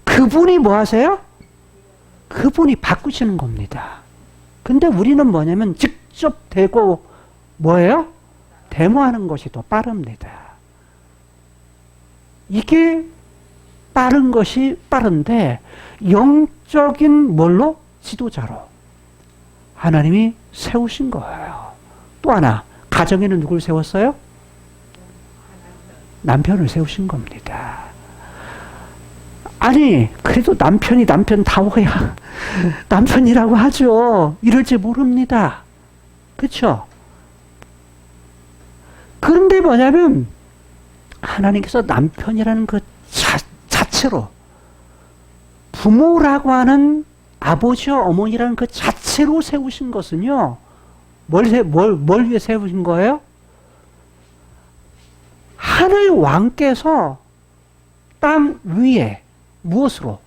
그분이 뭐 하세요? 그분이 바꾸시는 겁니다. 근데 우리는 뭐냐면 직접 되고 뭐예요? 데모하는 것이 더 빠릅니다. 이게 빠른 것이 빠른데 영적인 뭘로? 지도자로 하나님이 세우신 거예요. 또 하나, 가정에는 누굴 세웠어요? 남편을 세우신 겁니다. 아니, 그래도 남편이 남편다워야 남편이라고 하죠. 이럴지 모릅니다. 그렇죠? 그런데 뭐냐면 하나님께서 남편이라는 그 자체로 부모라고 하는 아버지와 어머니라는 그 자체로 세우신 것은요. 뭘 위해 세우신 거예요? 하늘 왕께서 땅 위에 무엇으로?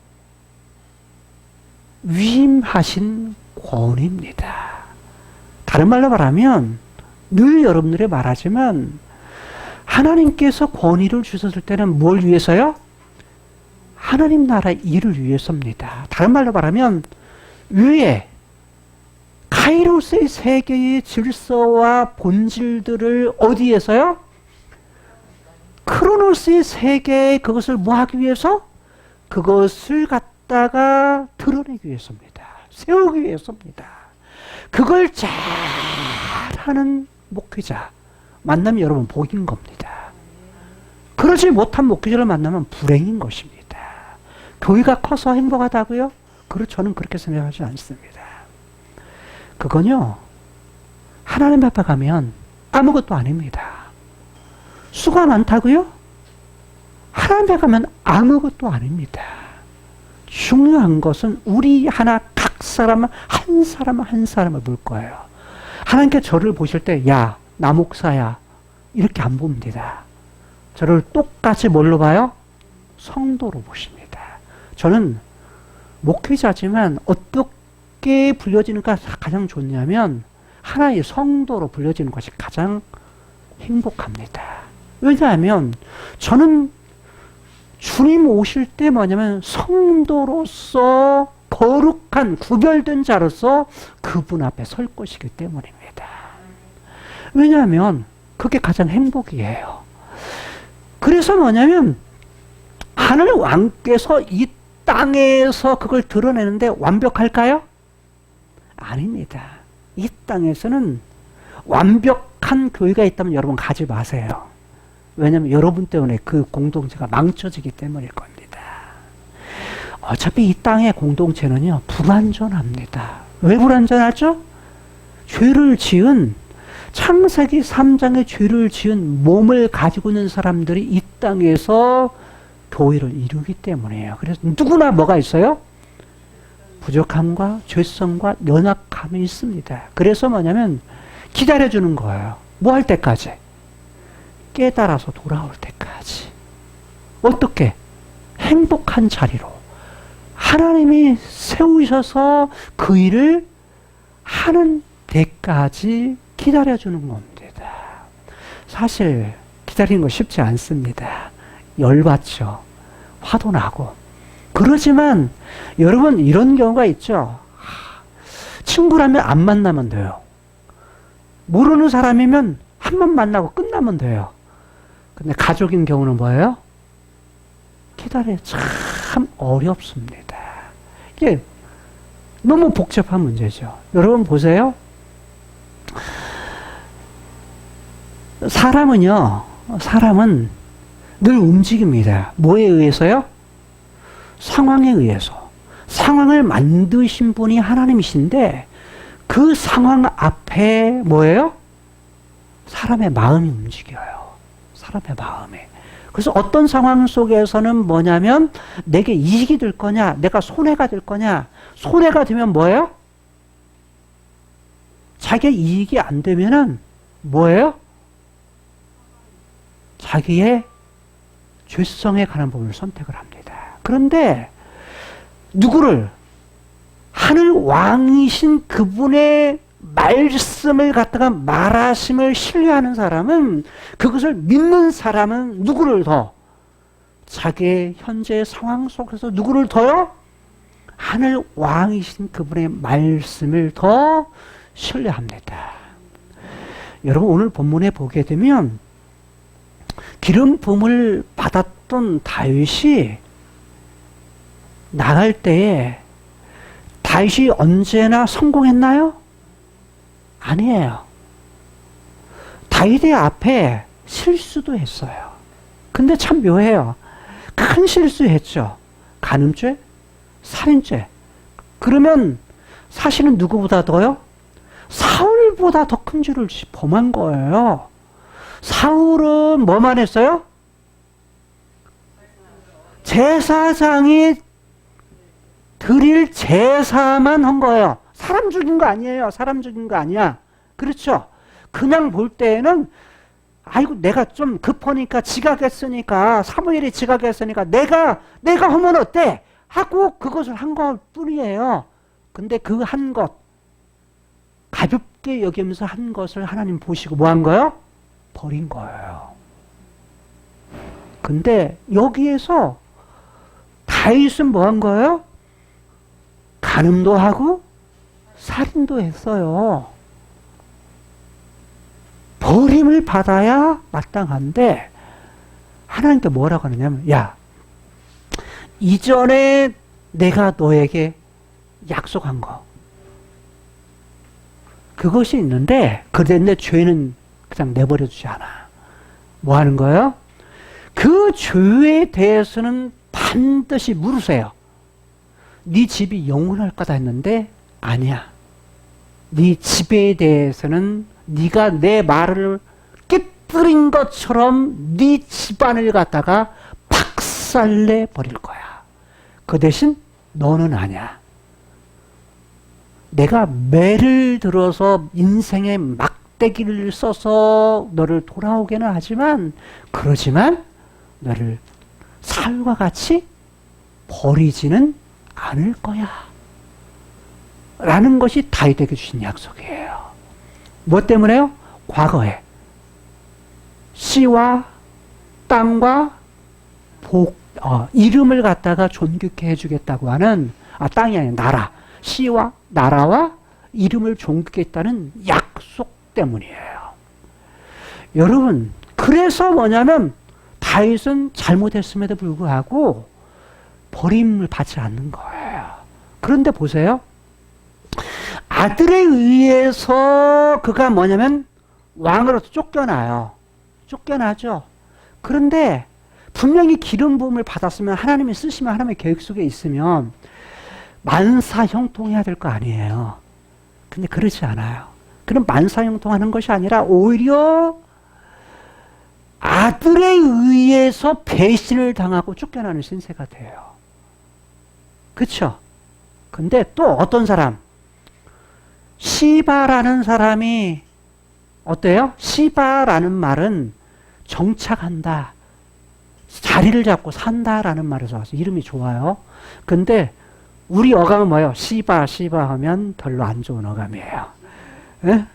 위임하신 권위입니다. 다른 말로 말하면 늘 여러분들이 말하지만 하나님께서 권위를 주셨을 때는 뭘 위해서요? 하나님 나라 일을 위해서입니다. 다른 말로 말하면 위에 카이로스의 세계의 질서와 본질들을 어디에서요? 크로노스의 세계에 그것을 뭐 하기 위해서? 그것을 갖다가 드러내기 위해서입니다. 세우기 위해서입니다. 그걸 잘하는 목회자 만나면 여러분 복인 겁니다. 그러지 못한 목회자를 만나면 불행인 것입니다. 교회가 커서 행복하다고요? 저는 그렇게 생각하지 않습니다. 그건요, 하나님 앞에 가면 아무것도 아닙니다. 수가 많다고요? 하나님 앞에 가면 아무것도 아닙니다. 중요한 것은 우리 하나 각 사람 한 사람을 볼 거예요. 하나님께 저를 보실 때, 야, 나 목사야, 이렇게 안 봅니다. 저를 똑같이 뭘로 봐요? 성도로 보십니다. 저는 목회자지만 어떻게 불려지는가 가장 좋냐면 하나의 성도로 불려지는 것이 가장 행복합니다. 왜냐하면 저는 주님 오실 때 뭐냐면 성도로서 거룩한 구별된 자로서 그분 앞에 설 것이기 때문입니다. 왜냐하면 그게 가장 행복이에요. 그래서 뭐냐면 하늘 왕께서 이 땅에서 그걸 드러내는데 완벽할까요? 아닙니다. 이 땅에서는 완벽한 교회가 있다면 여러분 가지 마세요. 왜냐하면 여러분 때문에 그 공동체가 망쳐지기 때문일 겁니다. 어차피 이 땅의 공동체는요, 불완전합니다. 왜 불완전하죠? 죄를 지은, 창세기 3장의 죄를 지은 몸을 가지고 있는 사람들이 이 땅에서 교회를 이루기 때문이에요. 그래서 누구나 뭐가 있어요? 부족함과 죄성과 연약함이 있습니다. 그래서 뭐냐면 기다려주는 거예요. 뭐 할 때까지? 깨달아서 돌아올 때까지. 어떻게? 행복한 자리로. 하나님이 세우셔서 그 일을 하는 데까지 기다려주는 겁니다. 사실 기다리는 거 쉽지 않습니다. 열받죠. 화도 나고. 그러지만 여러분 이런 경우가 있죠. 친구라면 안 만나면 돼요. 모르는 사람이면 한 번 만나고 끝나면 돼요. 근데 가족인 경우는 뭐예요? 기다려요. 참 어렵습니다. 이게 너무 복잡한 문제죠. 여러분 보세요. 사람은 늘 움직입니다. 뭐에 의해서요? 상황에 의해서. 상황을 만드신 분이 하나님이신데 그 상황 앞에 뭐예요? 사람의 마음이 움직여요. 사람의 마음이. 그래서 어떤 상황 속에서는 뭐냐면 내게 이익이 될 거냐, 내가 손해가 될 거냐. 손해가 되면 뭐예요? 자기의 이익이 안 되면은 뭐예요? 자기의 죄성에 관한 부분을 선택을 합니다. 그런데 누구를? 하늘 왕이신 그분의 말씀을 갖다가 말하심을 신뢰하는 사람은, 그것을 믿는 사람은 누구를 더? 자기의 현재 상황 속에서 누구를 더요? 하늘 왕이신 그분의 말씀을 더 신뢰합니다. 여러분 오늘 본문에 보게 되면 기름 부음을 받았던 다윗이 나갈 때에 다윗이 언제나 성공했나요? 아니에요. 다윗의 앞에 실수도 했어요. 근데 참 묘해요. 큰 실수했죠. 간음죄, 살인죄. 그러면 사실은 누구보다 더요? 사울보다 더 큰 죄를 범한 거예요. 사울은 뭐만 했어요? 제사장이 드릴 제사만 한 거예요. 사람 죽인 거 아니에요. 사람 죽인 거 아니야. 그렇죠? 그냥 볼 때에는 아이고 내가 좀 급하니까 지각했으니까 사무엘이 지각했으니까 내가 하면 어때? 하고 그것을 한 것 뿐이에요. 근데 그 한 것 가볍게 여기면서 한 것을 하나님 보시고 뭐 한 거예요? 버린 거예요. 근데 여기에서 다윗은 뭐 한 거예요? 간음도 하고 살인도 했어요. 버림을 받아야 마땅한데 하나님께 뭐라고 하느냐면 야, 이전에 내가 너에게 약속한 거 그것이 있는데 그런데 죄는 그냥 내버려 두지 않아. 뭐 하는 거예요? 그 죄에 대해서는 반드시 물으세요. 네 집이 영원할 거다 했는데 아니야. 네 집에 대해서는 네가 내 말을 깨뜨린 것처럼 네 집안을 갖다가 박살내 버릴 거야. 그 대신 너는 아니야. 내가 매를 들어서 인생의 막대기를 써서 너를 돌아오게는 하지만 그러지만 너를 사울과 같이 버리지는 않을 거야. 라는 것이 다윗에게 주신 약속이에요. 뭐 때문에요? 과거에 씨와 땅과 이름을 갖다가 존귀케 해주겠다고 하는 땅이 아니라 나라, 씨와 나라와 이름을 존귀케 했다는 약속 때문이에요. 여러분 그래서 뭐냐면 다윗은 잘못했음에도 불구하고 버림을 받지 않는 거예요. 그런데 보세요. 아들에 의해서 그가 뭐냐면 왕으로서 쫓겨나요. 쫓겨나죠. 그런데 분명히 기름 부음을 받았으면 하나님이 쓰시면 하나님의 계획 속에 있으면 만사 형통해야 될 거 아니에요. 근데 그렇지 않아요. 그럼 만사 형통하는 것이 아니라 오히려 아들에 의해서 배신을 당하고 쫓겨나는 신세가 돼요. 그렇죠? 근데 또 어떤 사람 시바라는 사람이 어때요? 시바라는 말은 정착한다. 자리를 잡고 산다라는 말에서 와서 이름이 좋아요. 근데 우리 어감은 뭐예요? 시바 하면 별로 안 좋은 어감이에요. 예?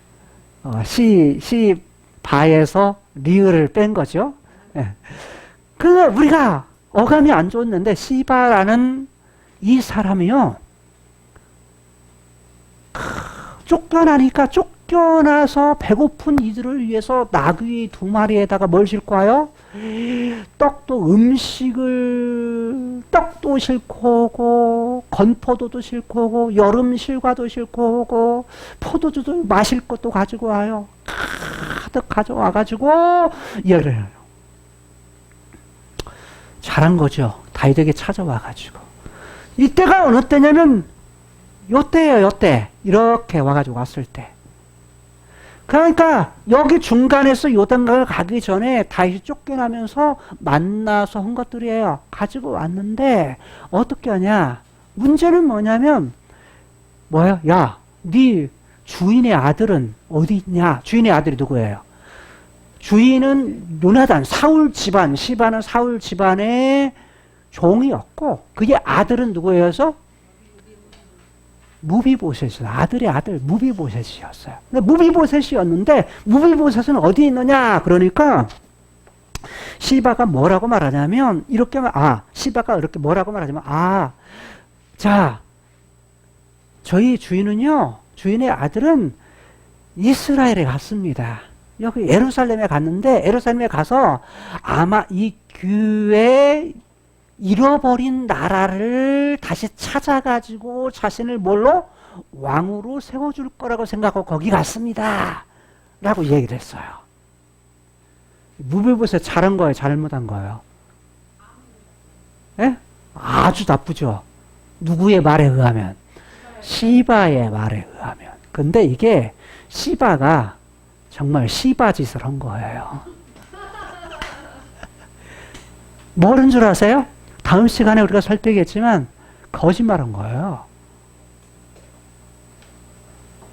시바에서 리을을 뺀 거죠. 예. 그 우리가 어감이 안 좋았는데 시바라는 이 사람이요. 쫓겨나서 배고픈 이들을 위해서 나귀 2마리에다가 뭘 싣고 와요? 떡도 싫고 오고, 건포도도 싫고 오고, 여름 실과도 싫고 오고, 포도주도 마실 것도 가지고 와요. 가득 가져와가지고, 이야기를 해요. 잘한 거죠. 다윗에게 찾아와가지고. 이때가 어느 때냐면, 요때예요, 요때. 이렇게 와가지고 왔을 때. 그러니까 여기 중간에서 요단강을 가기 전에 다윗이 쫓겨나면서 만나서 한 것들이에요. 가지고 왔는데 어떻게 하냐. 문제는 뭐냐면 뭐야? 야, 네 주인의 아들은 어디 있냐? 주인의 아들이 누구예요? 주인은 요나단, 사울 집안, 시바는 사울 집안의 종이었고 그의 아들은 누구예요? 무비보셋이었어요. 아들의 아들 무비보셋이었어요. 근데 무비보셋이었는데 무비보셋은 어디 있느냐? 그러니까 시바가 뭐라고 말하냐면 이렇게 시바가 이렇게 뭐라고 말하냐면 자, 저희 주인은요. 주인의 아들은 이스라엘에 갔습니다. 여기 예루살렘에 갔는데 예루살렘에 가서 아마 이 교회 잃어버린 나라를 다시 찾아가지고 자신을 뭘로? 왕으로 세워줄 거라고 생각하고 거기 갔습니다. 라고 얘기를 했어요. 무비보셋 잘한 거예요? 잘못한 거예요? 예? 아주 나쁘죠. 누구의 말에 의하면? 시바의 말에 의하면. 근데 이게 시바가 정말 시바 짓을 한 거예요. 뭐는 줄 아세요? 다음 시간에 우리가 살피겠지만 거짓말한 거예요.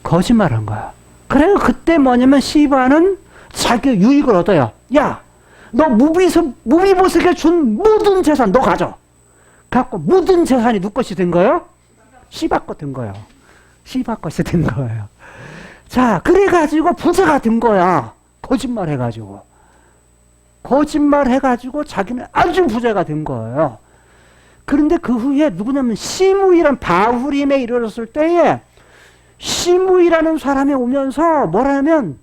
거짓말한 거야. 그래요. 그때 뭐냐면 시바는 자기 유익을 얻어요. 야, 너 무비보셋에게 준 모든 재산 너 가져. 갖고 모든 재산이 누구 것이 된 거예요? 시바 것 된 거예요. 시바 것이 된 거예요. 자, 그래가지고 부자가 된 거야. 거짓말 해가지고. 거짓말 해가지고 자기는 아주 부자가 된 거예요. 그런데 그 후에 누구냐면 시므이란 바후림에 이르렀을 때에 시므이라는 사람이 오면서 뭐라냐면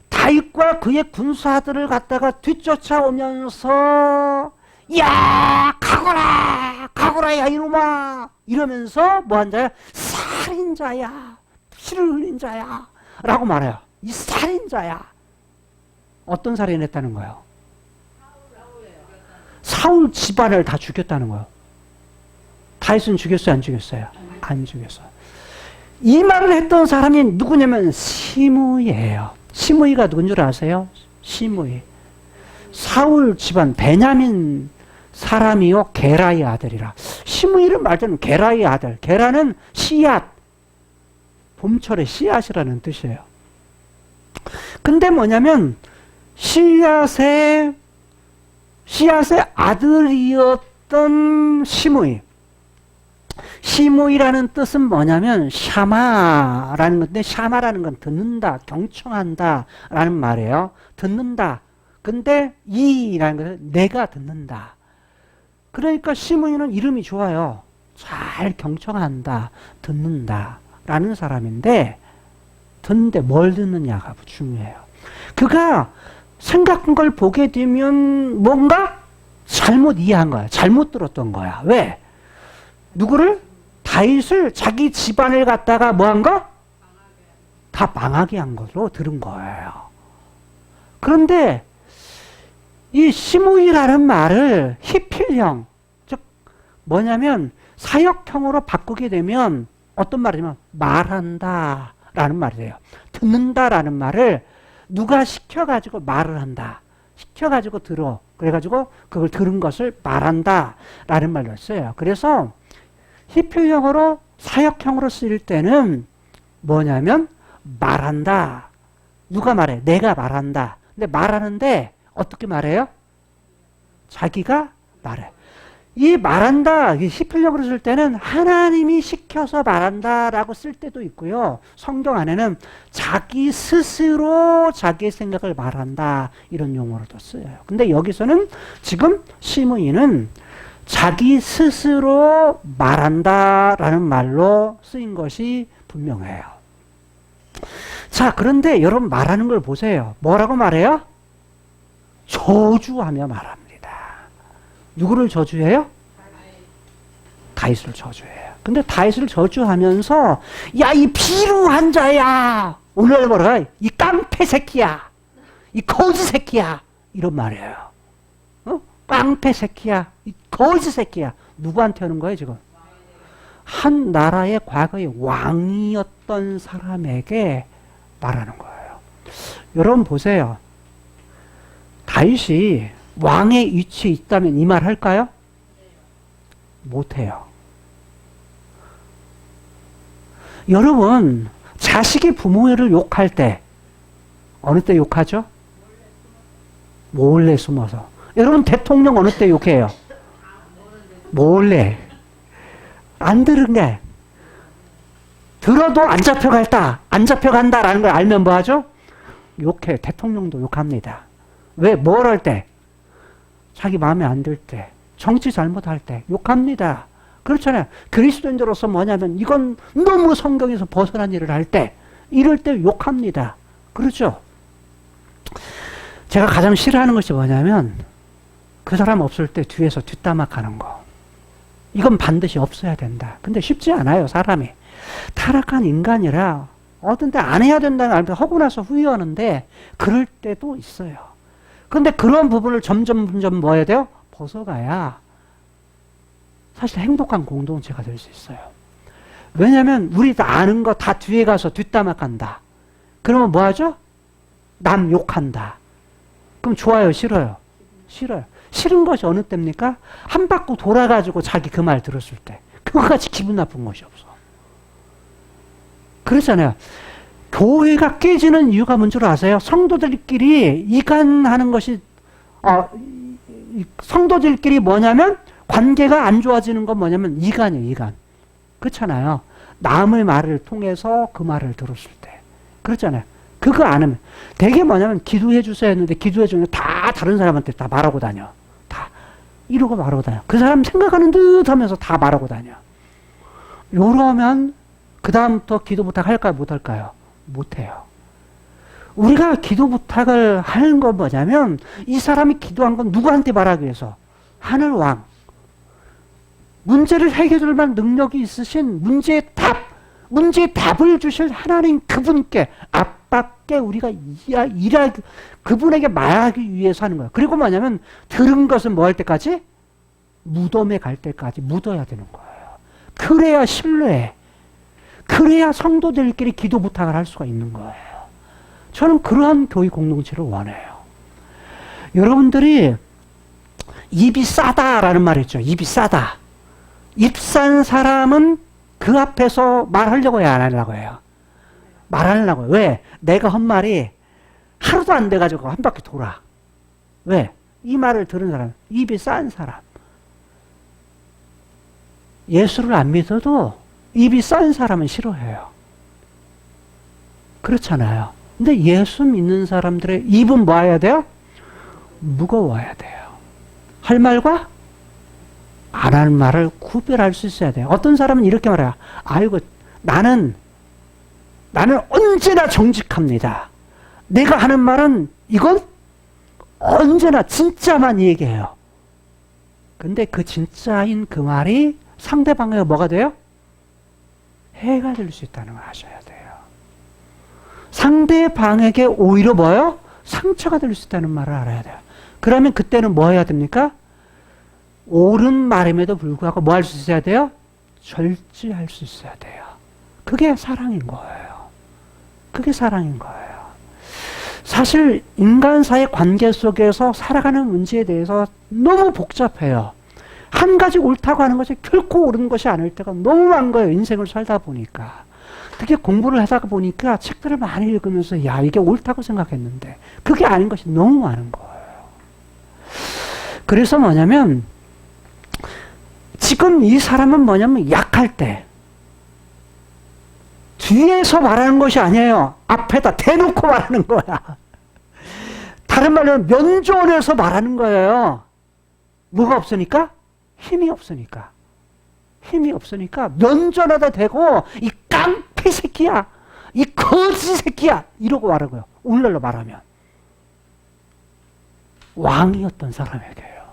다윗과 그의 군사들을 갖다가 뒤쫓아오면서 야 가거라 야 이놈아 이러면서 뭐한 자야? 살인자야, 피를 흘린 자야 라고 말해요. 이 살인자야. 어떤 살인을 했다는 거예요? 사울 집안을 다 죽였다는 거예요. 다윗은 죽였어요? 안 죽였어요? 안 죽였어요. 이 말을 했던 사람이 누구냐면 시므이예요. 시므이가 누군 줄 아세요? 시므이. 사울 집안 베냐민 사람이요 게라의 아들이라. 시므이를 말하자면 게라의 아들. 게라는 씨앗. 봄철의 씨앗이라는 뜻이에요. 근데 뭐냐면 씨앗의 아들이었던 시므이. 시므이라는 뜻은 뭐냐면 샤마라는 건데 샤마라는 건 듣는다, 경청한다 라는 말이에요. 듣는다. 근데 이라는 것은 내가 듣는다. 그러니까 시므이는 이름이 좋아요. 잘 경청한다, 듣는다 라는 사람인데 듣는데 뭘 듣느냐가 중요해요. 그가 생각한 걸 보게 되면 뭔가 잘못 이해한 거야. 잘못 들었던 거야. 왜? 누구를? 다윗을 자기 집안을 갖다가 뭐한 거? 다 망하게 한 것으로 들은 거예요. 그런데 이 시므이라는 말을 히필형, 즉 뭐냐면 사역형으로 바꾸게 되면 어떤 말이냐면 말한다 라는 말이에요. 듣는다라는 말을 누가 시켜가지고 말을 한다. 시켜가지고 들어. 그래가지고 그걸 들은 것을 말한다 라는 말로 써요. 그래서 히필형으로 사역형으로 쓰일 때는 뭐냐면 말한다. 누가 말해? 내가 말한다. 근데 말하는데 어떻게 말해요? 자기가 말해. 이 말한다, 히필형으로 쓸 때는 하나님이 시켜서 말한다라고 쓸 때도 있고요. 성경 안에는 자기 스스로 자기의 생각을 말한다 이런 용어로도 쓰여요. 근데 여기서는 지금 시므이는 자기 스스로 말한다라는 말로 쓰인 것이 분명해요. 자, 그런데 여러분 말하는 걸 보세요. 뭐라고 말해요? 저주하며 말합니다. 누구를 저주해요? 다윗을 저주해요. 근데 다윗을 저주하면서 야, 이 비루한 자야. 오늘 뭐라 이 깡패 새끼야. 이 거지 새끼야. 이런 말이에요. 어? 깡패 새끼야. 이 거지 새끼야. 누구한테 하는 거예요, 지금? 한 나라의 과거의 왕이었던 사람에게 말하는 거예요. 여러분 보세요. 다윗이 왕의 위치에 있다면 이 말 할까요? 못해요. 여러분, 자식이 부모를 욕할 때 어느 때 욕하죠? 몰래 숨어서. 여러분, 대통령 어느 때 욕해요? 몰래. 안 들은 게 들어도 안 잡혀간다. 안 잡혀간다라는 걸 알면 뭐 하죠? 욕해. 대통령도 욕합니다. 왜? 뭘 할 때? 자기 마음에 안 들 때. 정치 잘못할 때. 욕합니다. 그렇잖아요. 그리스도인들로서 뭐냐면 이건 너무 성경에서 벗어난 일을 할 때, 이럴 때 욕합니다. 그렇죠? 제가 가장 싫어하는 것이 뭐냐면 그 사람 없을 때 뒤에서 뒷담화하는 거. 이건 반드시 없어야 된다. 근데 쉽지 않아요, 사람이. 타락한 인간이라 어떤 때 안 해야 된다는 알면 하고 나서 후회하는데 그럴 때도 있어요. 근데 그런 부분을 점점 뭐 해야 돼요? 벗어가야 사실 행복한 공동체가 될 수 있어요. 왜냐하면 우리 다 아는 거 다 뒤에 가서 뒷담화한다. 그러면 뭐 하죠? 남 욕한다. 그럼 좋아요, 싫어요? 싫어요. 싫은 것이 어느 때입니까? 한 바퀴 돌아가지고 자기 그 말 들었을 때. 그거같이 기분 나쁜 것이 없어. 그렇잖아요. 교회가 깨지는 이유가 뭔 줄 아세요? 성도들끼리 이간하는 것이, 성도들끼리 뭐냐면 관계가 안 좋아지는 건 뭐냐면 이간이에요, 이간. 그렇잖아요. 남의 말을 통해서 그 말을 들었을 때. 그렇잖아요. 그거 안 하면. 되게 뭐냐면 기도해 주세요 했는데 기도해 주는 다 다른 사람한테 다 말하고 다녀. 다 이러고 말하고 다녀. 그 사람 생각하는 듯 하면서 다 말하고 다녀. 요러면 그 다음부터 기도 부탁할까요? 못할까요? 못해요. 우리가 기도 부탁을 하는 건 뭐냐면 이 사람이 기도한 건 누구한테 말하기 위해서? 하늘왕. 문제를 해결할 만한 능력이 있으신 문제의 답을 주실 하나님 그분께 앞밖에 우리가 그분에게 말하기 위해서 하는 거예요. 그리고 뭐냐면 들은 것은 뭐 할 때까지? 무덤에 갈 때까지 묻어야 되는 거예요. 그래야 신뢰해. 그래야 성도들끼리 기도 부탁을 할 수가 있는 거예요. 저는 그러한 교회 공동체를 원해요. 여러분들이 입이 싸다라는 말 있죠. 입이 싸다. 입 싼 사람은 그 앞에서 말하려고 해요, 안 하려고 해요? 말하려고 해요. 왜? 내가 한 말이 하루도 안 돼가지고 한 바퀴 돌아. 왜? 이 말을 들은 사람, 입이 싼 사람. 예수를 안 믿어도 입이 싼 사람은 싫어해요. 그렇잖아요. 근데 예수 믿는 사람들의 입은 뭐 해야 돼요? 무거워야 돼요. 할 말과 안 할 말을 구별할 수 있어야 돼요. 어떤 사람은 이렇게 말해요. 아이고, 나는 언제나 정직합니다. 내가 하는 말은 이건 언제나 진짜만 얘기해요. 근데 그 진짜인 그 말이 상대방에게 뭐가 돼요? 해가 될 수 있다는 걸 아셔야 돼요. 상대방에게 오히려 뭐요? 상처가 될 수 있다는 말을 알아야 돼요. 그러면 그때는 뭐 해야 됩니까? 옳은 말임에도 불구하고 뭐 할 수 있어야 돼요? 절제할 수 있어야 돼요. 그게 사랑인 거예요. 그게 사랑인 거예요. 사실 인간사의 관계 속에서 살아가는 문제에 대해서 너무 복잡해요. 한 가지 옳다고 하는 것이 결코 옳은 것이 아닐 때가 너무 많은 거예요. 인생을 살다 보니까. 특히 공부를 하다 보니까 책들을 많이 읽으면서 야, 이게 옳다고 생각했는데 그게 아닌 것이 너무 많은 거예요. 그래서 뭐냐면 지금 이 사람은 뭐냐면 약할 때 뒤에서 말하는 것이 아니에요. 앞에다 대놓고 말하는 거야. 다른 말로는 면전에서 말하는 거예요. 뭐가 없으니까? 힘이 없으니까. 힘이 없으니까 면전에다 대고 이 깡패 새끼야, 이 거지 새끼야 이러고 말하고요. 오늘날로 말하면 왕이었던 사람에게요.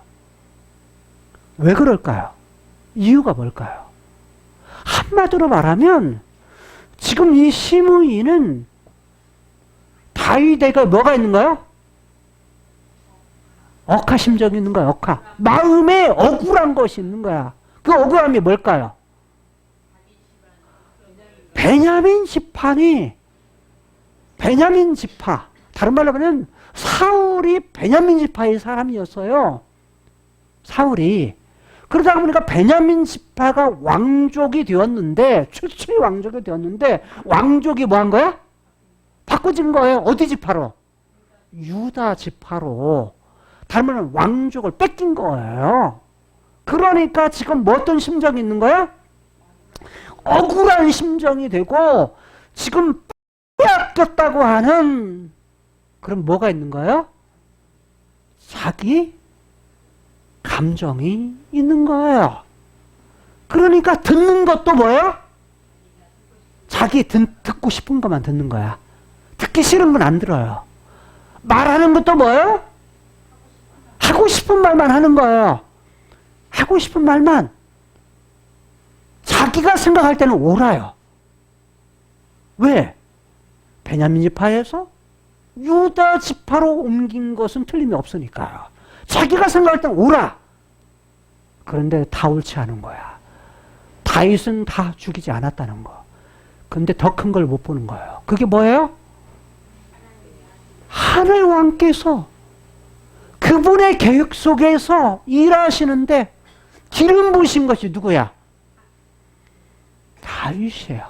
왜 그럴까요? 이유가 뭘까요? 한마디로 말하면 지금 이 시므이는 다윗에게 뭐가 있는 거예요? 억하심정이 있는 거야. 억하. 마음에 억울한 것이 있는 거야. 그 억울함이 뭘까요? 베냐민 지파. 다른 말로 하면 사울이 베냐민 지파의 사람이었어요. 사울이. 그러다 보니까 베냐민 지파가 왕족이 되었는데, 최초의 왕족이 되었는데, 왕족이 뭐 한 거야? 바꿔진 거예요. 어디 지파로? 유다 지파로. 다른 말로 왕족을 뺏긴 거예요. 그러니까 지금 뭐 어떤 심정이 있는 거야? 억울한 심정이 되고, 지금 빼앗겼다고 하는, 그럼 뭐가 있는 거예요? 자기 감정이 있는 거예요. 그러니까 듣는 것도 뭐예요? 자기 듣고 싶은 것만 듣는 거야. 듣기 싫은 건 안 들어요. 말하는 것도 뭐예요? 하고 싶은 말만 하는 거예요. 하고 싶은 말만. 자기가 생각할 때는 옳아요. 왜? 베냐민 지파에서 유다 지파로 옮긴 것은 틀림이 없으니까요. 자기가 생각할 때는 옳아. 그런데 다 옳지 않은 거야. 다윗은 다 죽이지 않았다는 거. 근데 더 큰 걸 못 보는 거예요. 그게 뭐예요? 하늘 왕께서 그분의 계획 속에서 일하시는데 기름 부으신 것이 누구야? 다윗이에요.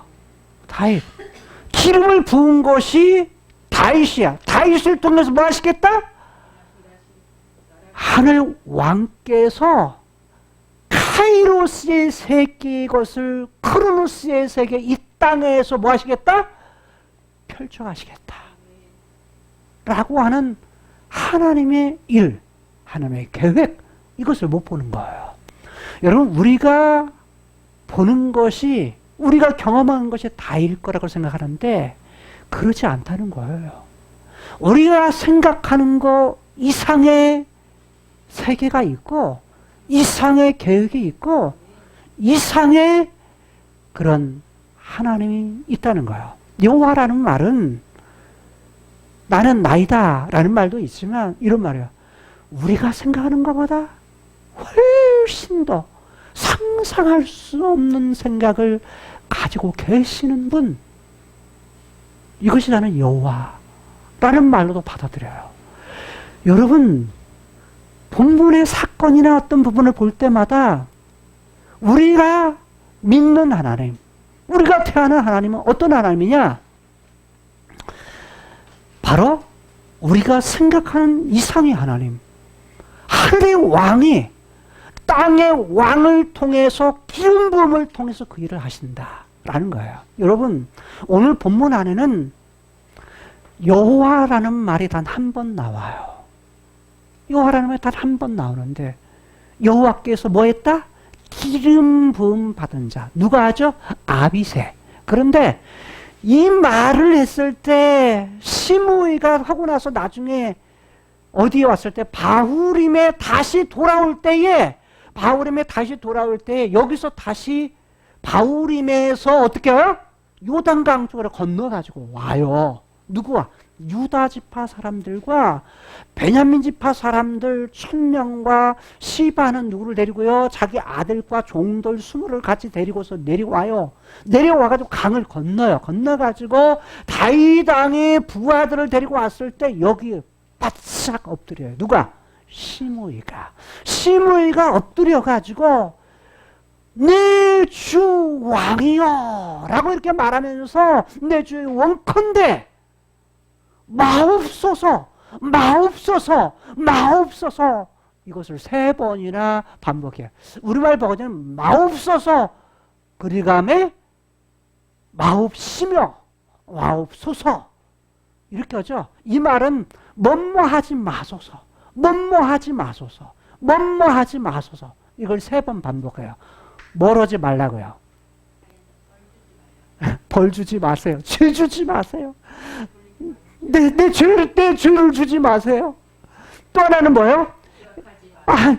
다윗. 기름을 부은 것이 다윗이야. 다윗을 통해서 뭐 하시겠다? 하늘 왕께서 카이로스의 세계 것을 크로노스의 세계 이 땅에서 뭐 하시겠다? 펼쳐가시겠다. 라고 하는 하나님의 일, 하나님의 계획, 이것을 못 보는 거예요. 여러분, 우리가 보는 것이, 우리가 경험하는 것이 다일 거라고 생각하는데 그렇지 않다는 거예요. 우리가 생각하는 것 이상의 세계가 있고 이상의 계획이 있고 이상의 그런 하나님이 있다는 거예요. 여호와라는 말은 나는 나이다 라는 말도 있지만 이런 말이에요. 우리가 생각하는 것보다 훨씬 더 상상할 수 없는 생각을 가지고 계시는 분, 이것이 나는 여호와라는 말로도 받아들여요. 여러분, 본문의 사건이나 어떤 부분을 볼 때마다 우리가 믿는 하나님, 우리가 대하는 하나님은 어떤 하나님이냐? 바로 우리가 생각하는 이상의 하나님, 하늘의 왕이 땅의 왕을 통해서 기름 부음을 통해서 그 일을 하신다라는 거예요. 여러분, 오늘 본문 안에는 여호와라는 말이 단 한 번 나와요. 여호와라는 말이 단 한 번 나오는데 여호와께서 뭐 했다? 기름 부음 받은 자. 누가 하죠? 아비새. 그런데 이 말을 했을 때 시므이가 하고 나서 나중에 어디에 왔을 때 바후림에 다시 돌아올 때에 여기서 다시 바후림에서 어떻게 해요? 요단강 쪽으로 건너가지고 와요. 누구와? 유다 지파 사람들과 베냐민 지파 사람들 1000명과 시바는 누구를 데리고요? 자기 아들과 종들 20을 같이 데리고서 내려와요. 내려와가지고 강을 건너요. 건너가지고 다윗 왕의 부하들을 데리고 왔을 때 여기 바싹 엎드려요. 누가? 시므이가 엎드려가지고 내 주 왕이여 라고 이렇게 말하면서 내 주 원컨대 마옵소서 이것을 3번이나 반복해요. 우리말 버전은 마옵소서, 그리감에 마옵시며 마옵소서 이렇게 하죠. 이 말은 뭐뭐하지 마소서, 이걸 3번 반복해요. 뭘 하지 말라고요? 벌 주지 마세요. 죄 주지 마세요. 내 죄를 주지 마세요. 또 하나는 뭐예요?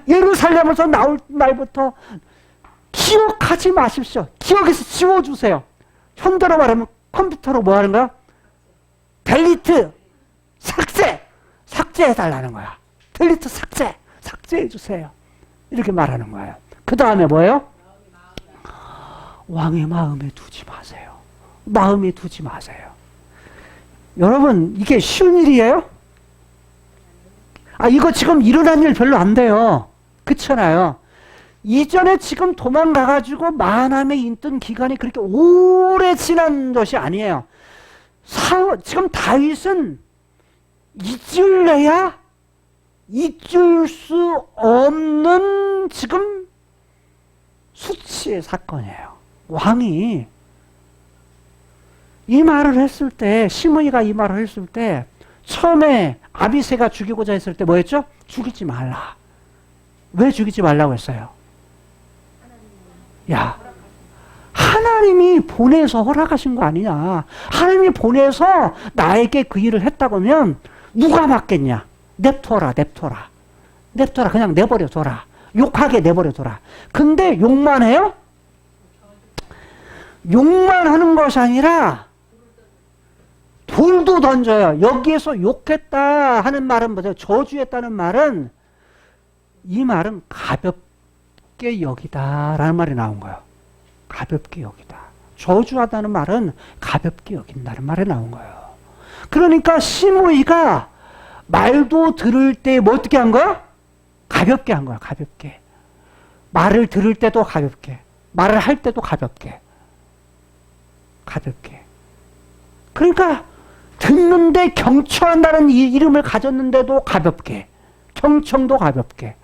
예루살렘에서 나올 날부터 기억하지 마십시오. 기억에서 지워주세요. 현대로 말하면 컴퓨터로 뭐 하는 거야? 델리트, 삭제해달라는 거야. 델리트, 삭제해주세요. 이렇게 말하는 거예요. 그 다음에 뭐예요? 왕의 마음에 두지 마세요. 마음에 두지 마세요. 여러분, 이게 쉬운 일이에요? 이거 지금 일어난 일 별로 안 돼요. 그렇잖아요. 이전에 지금 도망가가지고 만함에 있던 기간이 그렇게 오래 지난 것이 아니에요. 지금 다윗은 잊을래야 잊을 수 없는 지금 수치의 사건이에요. 왕이 이 말을 했을 때, 시므이가 이 말을 했을 때, 처음에 아비새가 죽이고자 했을 때 뭐 했죠? 죽이지 말라. 왜 죽이지 말라고 했어요? 야, 하나님이 보내서 허락하신 거 아니냐. 하나님이 보내서 나에게 그 일을 했다고 하면 누가 맞겠냐. 냅둬라. 그냥 내버려둬라. 욕하게 내버려둬라. 근데 욕만 해요? 욕만 하는 것이 아니라 돌도 던져요. 여기에서 욕했다 하는 말은 뭐죠? 저주했다는 말은, 이 말은 가볍게 여기다라는 말이 나온 거예요. 가볍게 여기다. 저주하다는 말은 가볍게 여긴다는 말이 나온 거예요. 그러니까 시므이가 말도 들을 때 뭐 어떻게 한 거야? 가볍게 한 거야. 가볍게. 말을 들을 때도 가볍게. 말을 할 때도 가볍게. 그러니까 듣는데 경청한다는 이름을 가졌는데도 가볍게. 경청도 가볍게.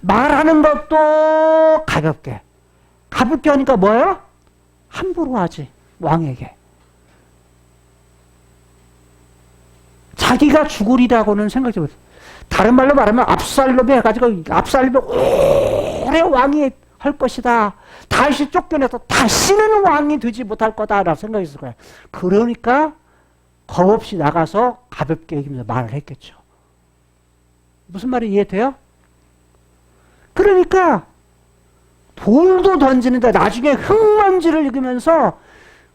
말하는 것도 가볍게. 가볍게 하니까 뭐예요? 함부로 하지. 왕에게. 자기가 죽으리라고는 생각지 못해. 다른 말로 말하면 압살롬이 해가지고 압살롬이 오래 왕이 할 것이다. 다시 쫓겨내서 다시는 왕이 되지 못할 거다라고 생각했을 거예요. 그러니까 겁없이 나가서 가볍게 이기면서 말을 했겠죠. 무슨 말이 이해돼요? 그러니까 돌도 던지는데 나중에 흙먼지를 읽으면서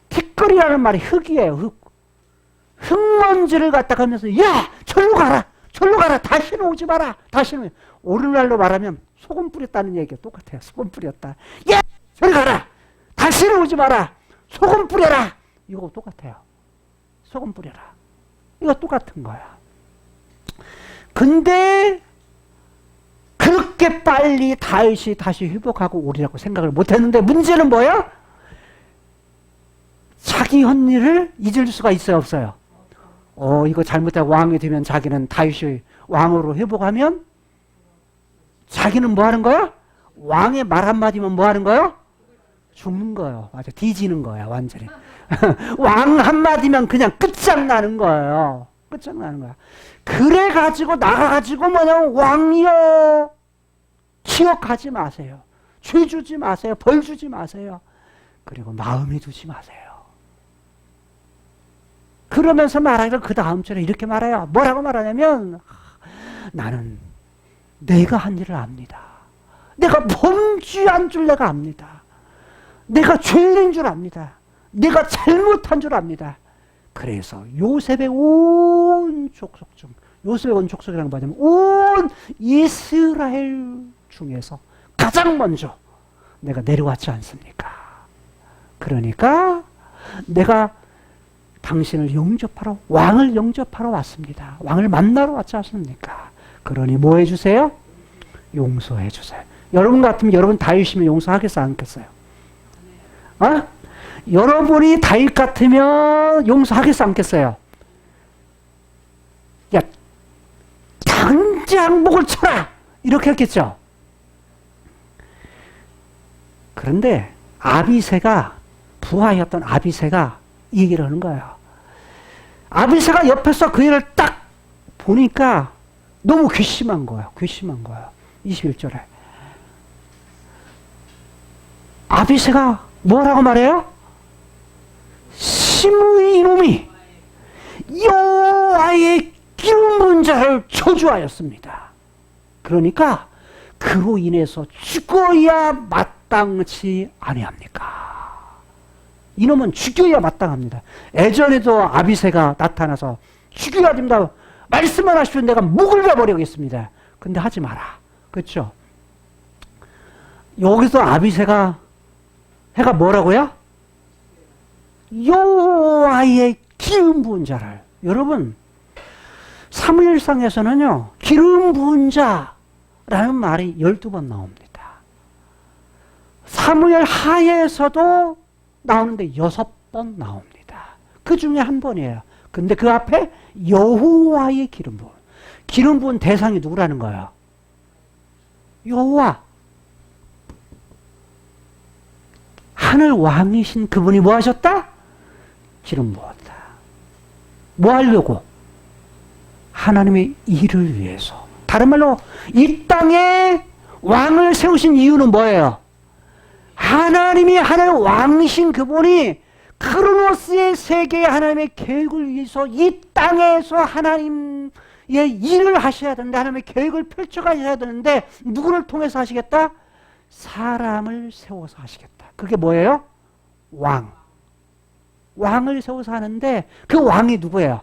티끌이라는 말이 흙이에요. 흙먼지를 갖다가 하면서 야! 절로 가라! 다시는 오지 마라! 다시는. 오늘날로 말하면 소금 뿌렸다는 얘기가 똑같아요. 소금 뿌렸다. 야! 저리 가라! 다시는 오지 마라! 소금 뿌려라! 이거 똑같아요. 소금 뿌려라. 이거 똑같은 거야. 근데 그렇게 빨리 다윗이 다시 회복하고 오리라고 생각을 못했는데 문제는 뭐야? 자기 한 일을 잊을 수가 있어요, 없어요? 이거 잘못하고 왕이 되면 자기는 다윗이 왕으로 회복하면 자기는 뭐 하는 거야? 왕의 말 한마디면 뭐 하는 거야? 죽는 거예요. 맞아. 뒤지는 거야, 완전히. 왕 한마디면 그냥 끝장나는 거예요. 끝장나는 거야. 그래가지고 나가가지고 뭐냐면 왕이여 기억하지 마세요. 죄 주지 마세요. 벌 주지 마세요. 그리고 마음에 두지 마세요. 그러면서 말하기를 그 다음 절에 이렇게 말해요. 뭐라고 말하냐면 나는 내가 한 일을 압니다. 내가 범죄한 줄 내가 압니다. 내가 죄인인 줄 압니다. 내가 잘못한 줄 압니다. 그래서 요셉의 온 족속 중, 요셉의 온 족속이라는 거 뭐냐면 온 이스라엘 중에서 가장 먼저 내가 내려왔지 않습니까? 그러니까 내가 당신을 영접하러, 왕을 영접하러 왔습니다. 왕을 만나러 왔지 않습니까? 그러니 뭐 해주세요? 용서해 주세요. 여러분 같으면 여러분 다윗이면 용서하겠어요? 않겠어요? 여러분이 다윗 같으면 용서하겠어요? 않겠어요? 야, 당장 목을 쳐라! 이렇게 했겠죠? 그런데 아비새가, 부하였던 아비새가 이 얘기를 하는 거예요. 아비새가 옆에서 그 일을 딱 보니까 너무 괘씸한 거예요. 21절에. 아비새가 뭐라고 말해요? 시므이 이놈이 여호와의 기름 부은 자를 저주하였습니다. 그러니까 그로 인해서 죽어야 마땅치 아니합니까? 이놈은 죽여야 마땅합니다. 예전에도 아비새가 나타나서 죽여야 됩니다. 말씀만 하시면 내가 목을 베어버리겠습니다. 근데 하지 마라. 그렇죠? 여기서 아비새가 해가 뭐라고요? 여호와의 기름 부은 자를. 여러분 사무엘상에서는요 기름 부은 자라는 말이 12번 나옵니다. 사무엘 하에서도 나오는데 6번 나옵니다. 그 중에 한 번이에요. 근데 그 앞에 여호와의 기름 부은. 기름 부은 대상이 누구라는 거예요? 여호와. 하늘 왕이신 그분이 뭐 하셨다? 기름 부었다. 뭐 하려고? 하나님의 일을 위해서. 다른 말로 이 땅에 왕을 세우신 이유는 뭐예요? 하나님이 하늘 왕이신 그분이 크로노스의 세계의 하나님의 계획을 위해서 이 땅에서 하나님의 일을 하셔야 되는데, 하나님의 계획을 펼쳐가셔야 되는데 누구를 통해서 하시겠다? 사람을 세워서 하시겠다. 그게 뭐예요? 왕. 왕을 세워서 하는데 그 왕이 누구예요?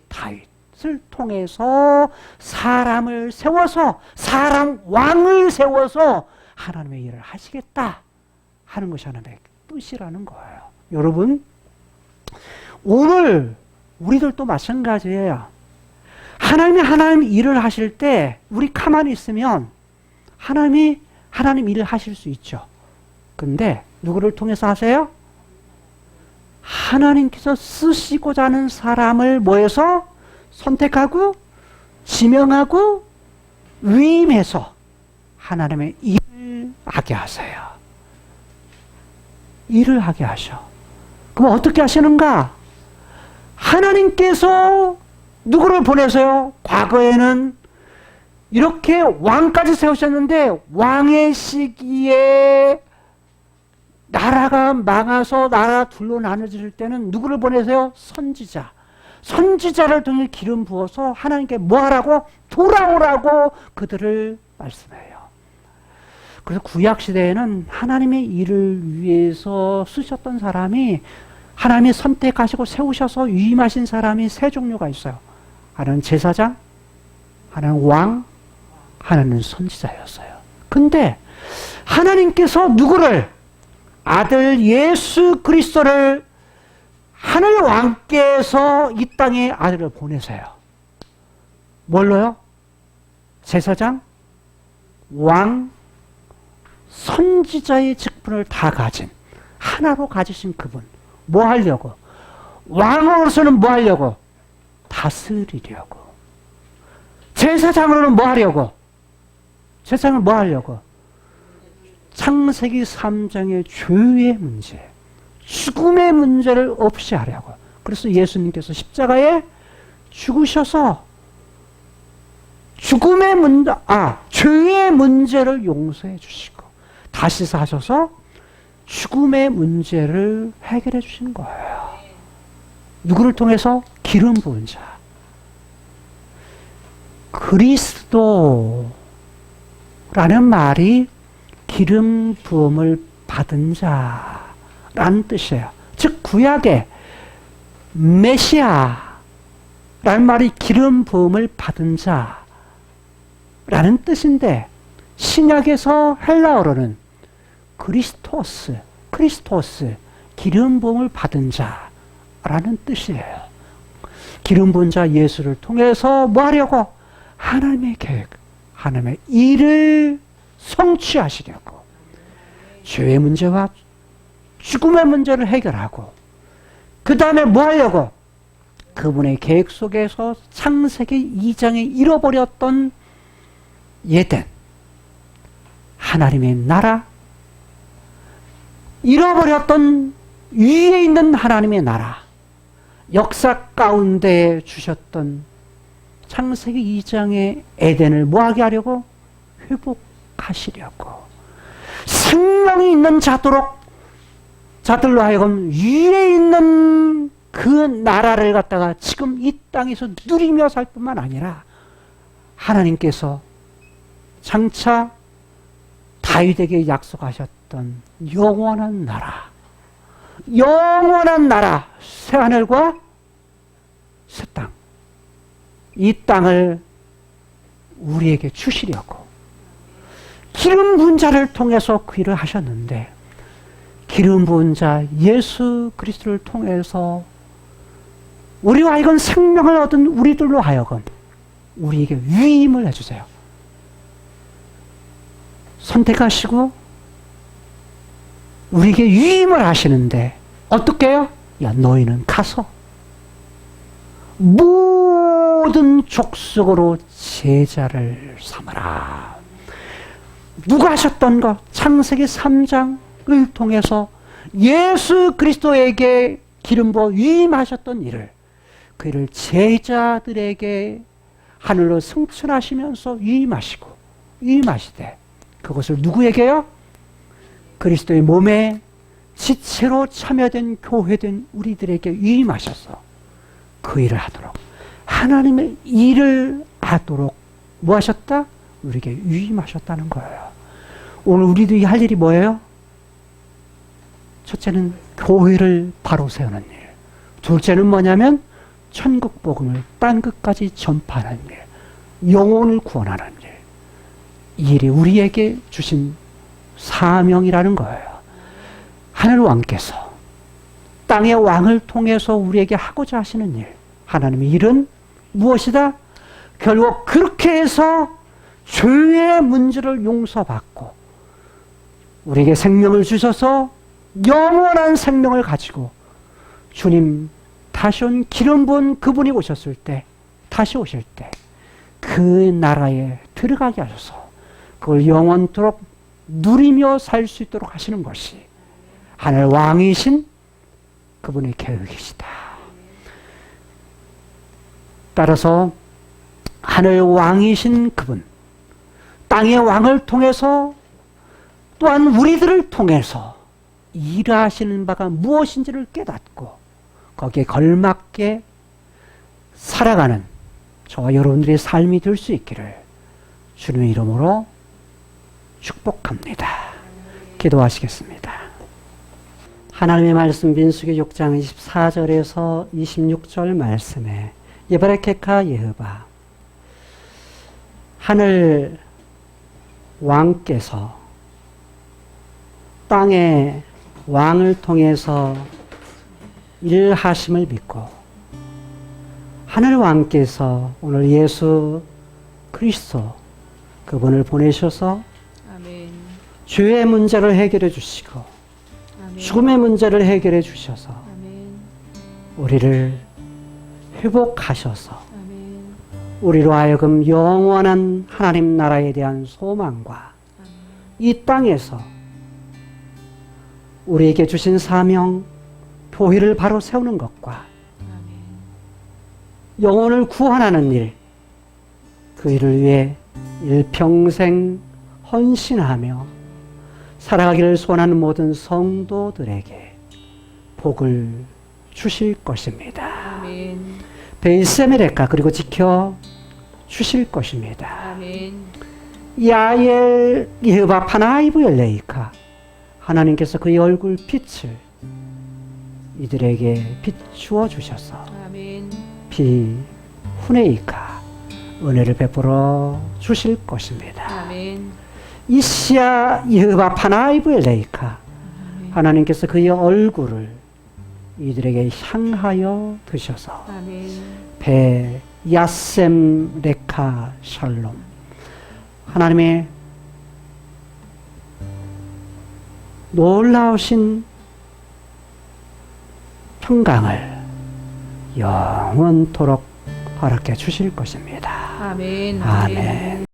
다윗을 통해서 사람을 세워서, 사람 왕을 세워서 하나님의 일을 하시겠다 하는 것이 하나님의 뜻이라는 거예요. 여러분, 오늘 우리들도 마찬가지예요. 하나님이 하나님 일을 하실 때 우리 가만히 있으면 하나님이 하나님 일을 하실 수 있죠. 근데 누구를 통해서 하세요? 하나님께서 쓰시고자 하는 사람을 뭐해서 선택하고 지명하고 위임해서 하나님의 일을 하게 하세요. 일을 하게 하셔. 그럼 어떻게 하시는가? 하나님께서 누구를 보내세요? 과거에는 이렇게 왕까지 세우셨는데 왕의 시기에 나라가 망해서 나라 둘로 나눠질 때는 누구를 보내세요? 선지자. 선지자를 통해 기름 부어서 하나님께 뭐 하라고? 돌아오라고 그들을 말씀해요. 그래서 구약시대에는 하나님의 일을 위해서 쓰셨던 사람이, 하나님이 선택하시고 세우셔서 위임하신 사람이 세 종류가 있어요. 하나는 제사장, 하나는 왕, 하나는 선지자였어요. 근데 하나님께서 누구를? 아들 예수 그리스도를 하늘 왕께서 이 땅에 아들을 보내세요. 뭘로요? 제사장, 왕, 선지자의 직분을 다 가진, 하나로 가지신 그분. 뭐 하려고? 왕으로서는 뭐 하려고? 다스리려고. 제사장으로는 뭐 하려고? 제사장은 뭐 하려고? 창세기 3장의 죄의 문제, 죽음의 문제를 없이 하려고. 그래서 예수님께서 십자가에 죽으셔서 죽음의 문제, 죄의 문제를 용서해 주시고 다시 사셔서 죽음의 문제를 해결해 주신 거예요. 누구를 통해서? 기름 부은 자. 그리스도라는 말이 기름 부음을 받은 자라는 뜻이에요. 즉 구약의 메시아라는 말이 기름 부음을 받은 자라는 뜻인데, 신약에서 헬라어로는 크리스토스, 기름 부음을 받은 자라는 뜻이에요. 기름 부은 자 예수를 통해서 뭐 하려고? 하나님의 계획, 하나님의 일을 성취하시려고. 죄의 문제와 죽음의 문제를 해결하고, 그 다음에 뭐 하려고? 그분의 계획 속에서 창세기 2장에 잃어버렸던 예덴, 하나님의 나라, 잃어버렸던 위에 있는 하나님의 나라, 역사 가운데 주셨던 창세기 2장의 에덴을 뭐하게 하려고? 회복하시려고. 생명이 있는 자들로 하여금 위에 있는 그 나라를 갖다가 지금 이 땅에서 누리며 살 뿐만 아니라 하나님께서 장차 다윗에게 약속하셨던 영원한 나라, 새하늘과 새 땅, 이 땅을 우리에게 주시려고 기름 부은 자를 통해서 그 일을 하셨는데, 기름 부은 자 예수 그리스도를 통해서 우리와 하여금 생명을 얻은 우리들로 하여금 우리에게 위임을 해주세요. 선택하시고 우리에게 위임을 하시는데 어떻게 해요? 야, 너희는 가서 모든 족속으로 제자를 삼으라. 누가 하셨던 것? 창세기 3장을 통해서 예수 그리스도에게 기름 부어 위임하셨던 일을, 그 일을 제자들에게 하늘로 승천하시면서 위임하시되 그것을 누구에게요? 그리스도의 몸에 지체로 참여된 교회된 우리들에게 위임하셔서 그 일을 하도록, 하나님의 일을 하도록 뭐 하셨다? 우리에게 위임하셨다는 거예요. 오늘 우리들이 할 일이 뭐예요? 첫째는 교회를 바로 세우는 일, 둘째는 뭐냐면 천국 복음을 땅 끝까지 전파하는 일, 영혼을 구원하는 일. 이 일이 우리에게 주신 사명이라는 거예요. 하늘 왕께서 땅의 왕을 통해서 우리에게 하고자 하시는 일, 하나님의 일은 무엇이다? 결국 그렇게 해서 죄의 문제를 용서받고 우리에게 생명을 주셔서 영원한 생명을 가지고 주님 다시 온 기름 부은 그분이 오셨을 때, 다시 오실 때 그 나라에 들어가게 하셔서 그걸 영원토록 누리며 살 수 있도록 하시는 것이 하늘 왕이신 그분의 계획이시다. 따라서 하늘 왕이신 그분, 땅의 왕을 통해서 또한 우리들을 통해서 일하시는 바가 무엇인지를 깨닫고 거기에 걸맞게 살아가는 저와 여러분들의 삶이 될 수 있기를 주님의 이름으로 축복합니다. 기도하시겠습니다. 하나님의 말씀 민수기 6장 24절에서 26절 말씀에 예바레케카 예흐바, 하늘 왕께서 땅의 왕을 통해서 일하심을 믿고 하늘 왕께서 오늘 예수 그리스도 그분을 보내셔서 아멘. 죄의 문제를 해결해 주시고 아멘. 죽음의 문제를 해결해 주셔서 아멘. 우리를 회복하셔서 아멘. 우리로 하여금 영원한 하나님 나라에 대한 소망과 아멘. 이 땅에서 우리에게 주신 사명, 교회를 바로 세우는 것과 아멘. 영혼을 구원하는 일, 그 일을 위해 일평생 헌신하며 살아가기를 소원하는 모든 성도들에게 복을 주실 것입니다. 아멘. 베이세메레카 그리고 지켜 주실 것입니다. 아멘. 야엘 예흐바 파나이브 엘레이카, 하나님께서 그의 얼굴 빛을 이들에게 비추어 주셔서 아멘. 비 후네이카 은혜를 베풀어 주실 것입니다. 아멘. 이시야 예흐바 파나이브 엘레이카, 하나님께서 그의 얼굴을 이들에게 향하여 드셔서 아멘. 베 야셈 레카 샬롬, 하나님의 놀라우신 평강을 영원토록 허락해 주실 것입니다. 아멘. 아멘.